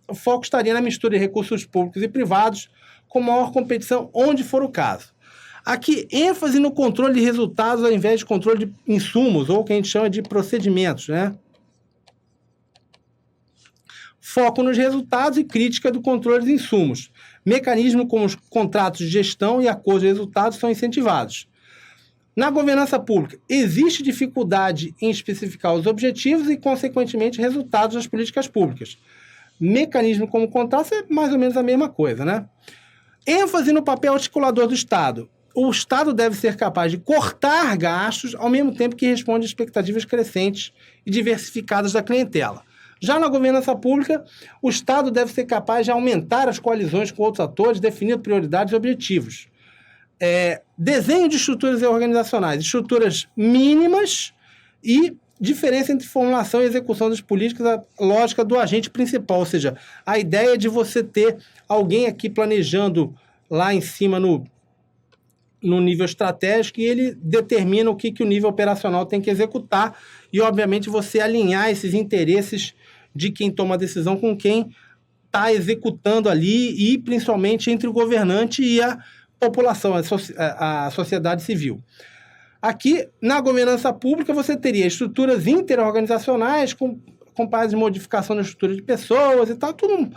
O foco estaria na mistura de recursos públicos e privados, com maior competição onde for o caso. Aqui, ênfase no controle de resultados ao invés de controle de insumos, ou o que a gente chama de procedimentos, né? Foco nos resultados e crítica do controle de insumos. Mecanismos como os contratos de gestão e acordos de resultados são incentivados. Na governança pública, existe dificuldade em especificar os objetivos e, consequentemente, resultados das políticas públicas. Mecanismo como contrato é mais ou menos a mesma coisa, né? ênfase no papel articulador do Estado. o Estado deve ser capaz de cortar gastos ao mesmo tempo que responde às expectativas crescentes e diversificadas da clientela. Já na governança pública, o Estado deve ser capaz de aumentar as coalizões com outros atores, definindo prioridades e objetivos. Desenho de estruturas organizacionais, estruturas mínimas e diferença entre formulação e execução das políticas, a lógica do agente principal, ou seja, a ideia de você ter alguém aqui planejando lá em cima no nível estratégico e ele determina o que o nível operacional tem que executar e, obviamente, você alinhar esses interesses de quem toma a decisão com quem está executando ali e, principalmente, entre o governante e a população, a sociedade civil. Aqui, na governança pública, você teria estruturas interorganizacionais com base em modificação da estrutura de pessoas e tal, tudo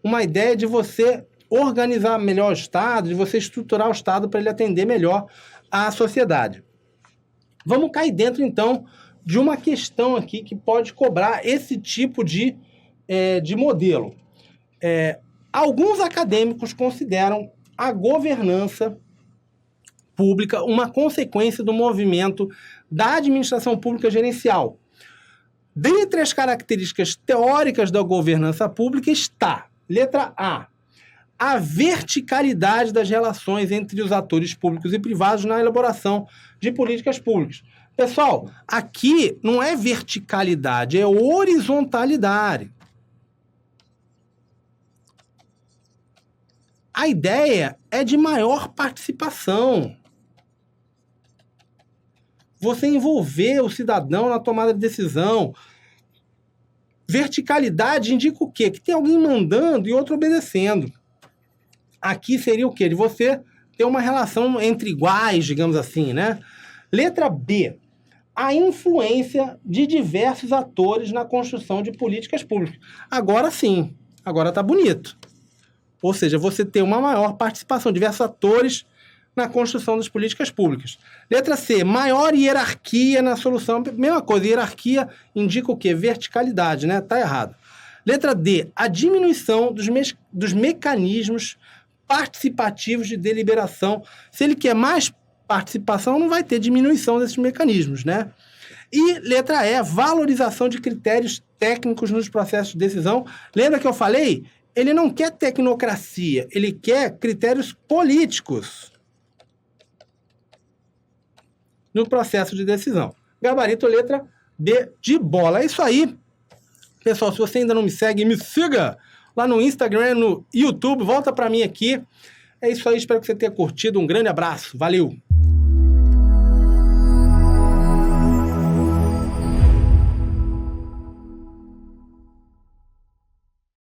uma ideia de você organizar melhor o Estado, de você estruturar o Estado para ele atender melhor à sociedade. Vamos cair dentro, então, de uma questão aqui que pode cobrar esse tipo de modelo. Alguns acadêmicos consideram a governança pública uma consequência do movimento da administração pública gerencial. Dentre as características teóricas da governança pública está, letra A verticalidade das relações entre os atores públicos e privados na elaboração de políticas públicas. Pessoal, aqui não é verticalidade, é horizontalidade. A ideia é de maior participação. Você envolver o cidadão na tomada de decisão. Verticalidade indica o quê? Que tem alguém mandando e outro obedecendo. Aqui seria o quê? De você ter uma relação entre iguais, digamos assim, né? Letra B. A influência de diversos atores na construção de políticas públicas. Agora sim. Agora tá bonito. Ou seja, você tem uma maior participação, diversos atores na construção das políticas públicas. Letra C. Maior hierarquia na solução. Mesma coisa, hierarquia indica o quê? Verticalidade, né? Tá errado. Letra D. A diminuição dos mecanismos participativos de deliberação. Se ele quer mais participação, não vai ter diminuição desses mecanismos, né? E letra E, valorização de critérios técnicos nos processos de decisão. Lembra que eu falei? Ele não quer tecnocracia, ele quer critérios políticos no processo de decisão. Gabarito, letra B de bola. É isso aí. Pessoal, se você ainda não me segue, me siga lá no Instagram, no YouTube, volta para mim aqui. É isso aí, espero que você tenha curtido. Um grande abraço, valeu!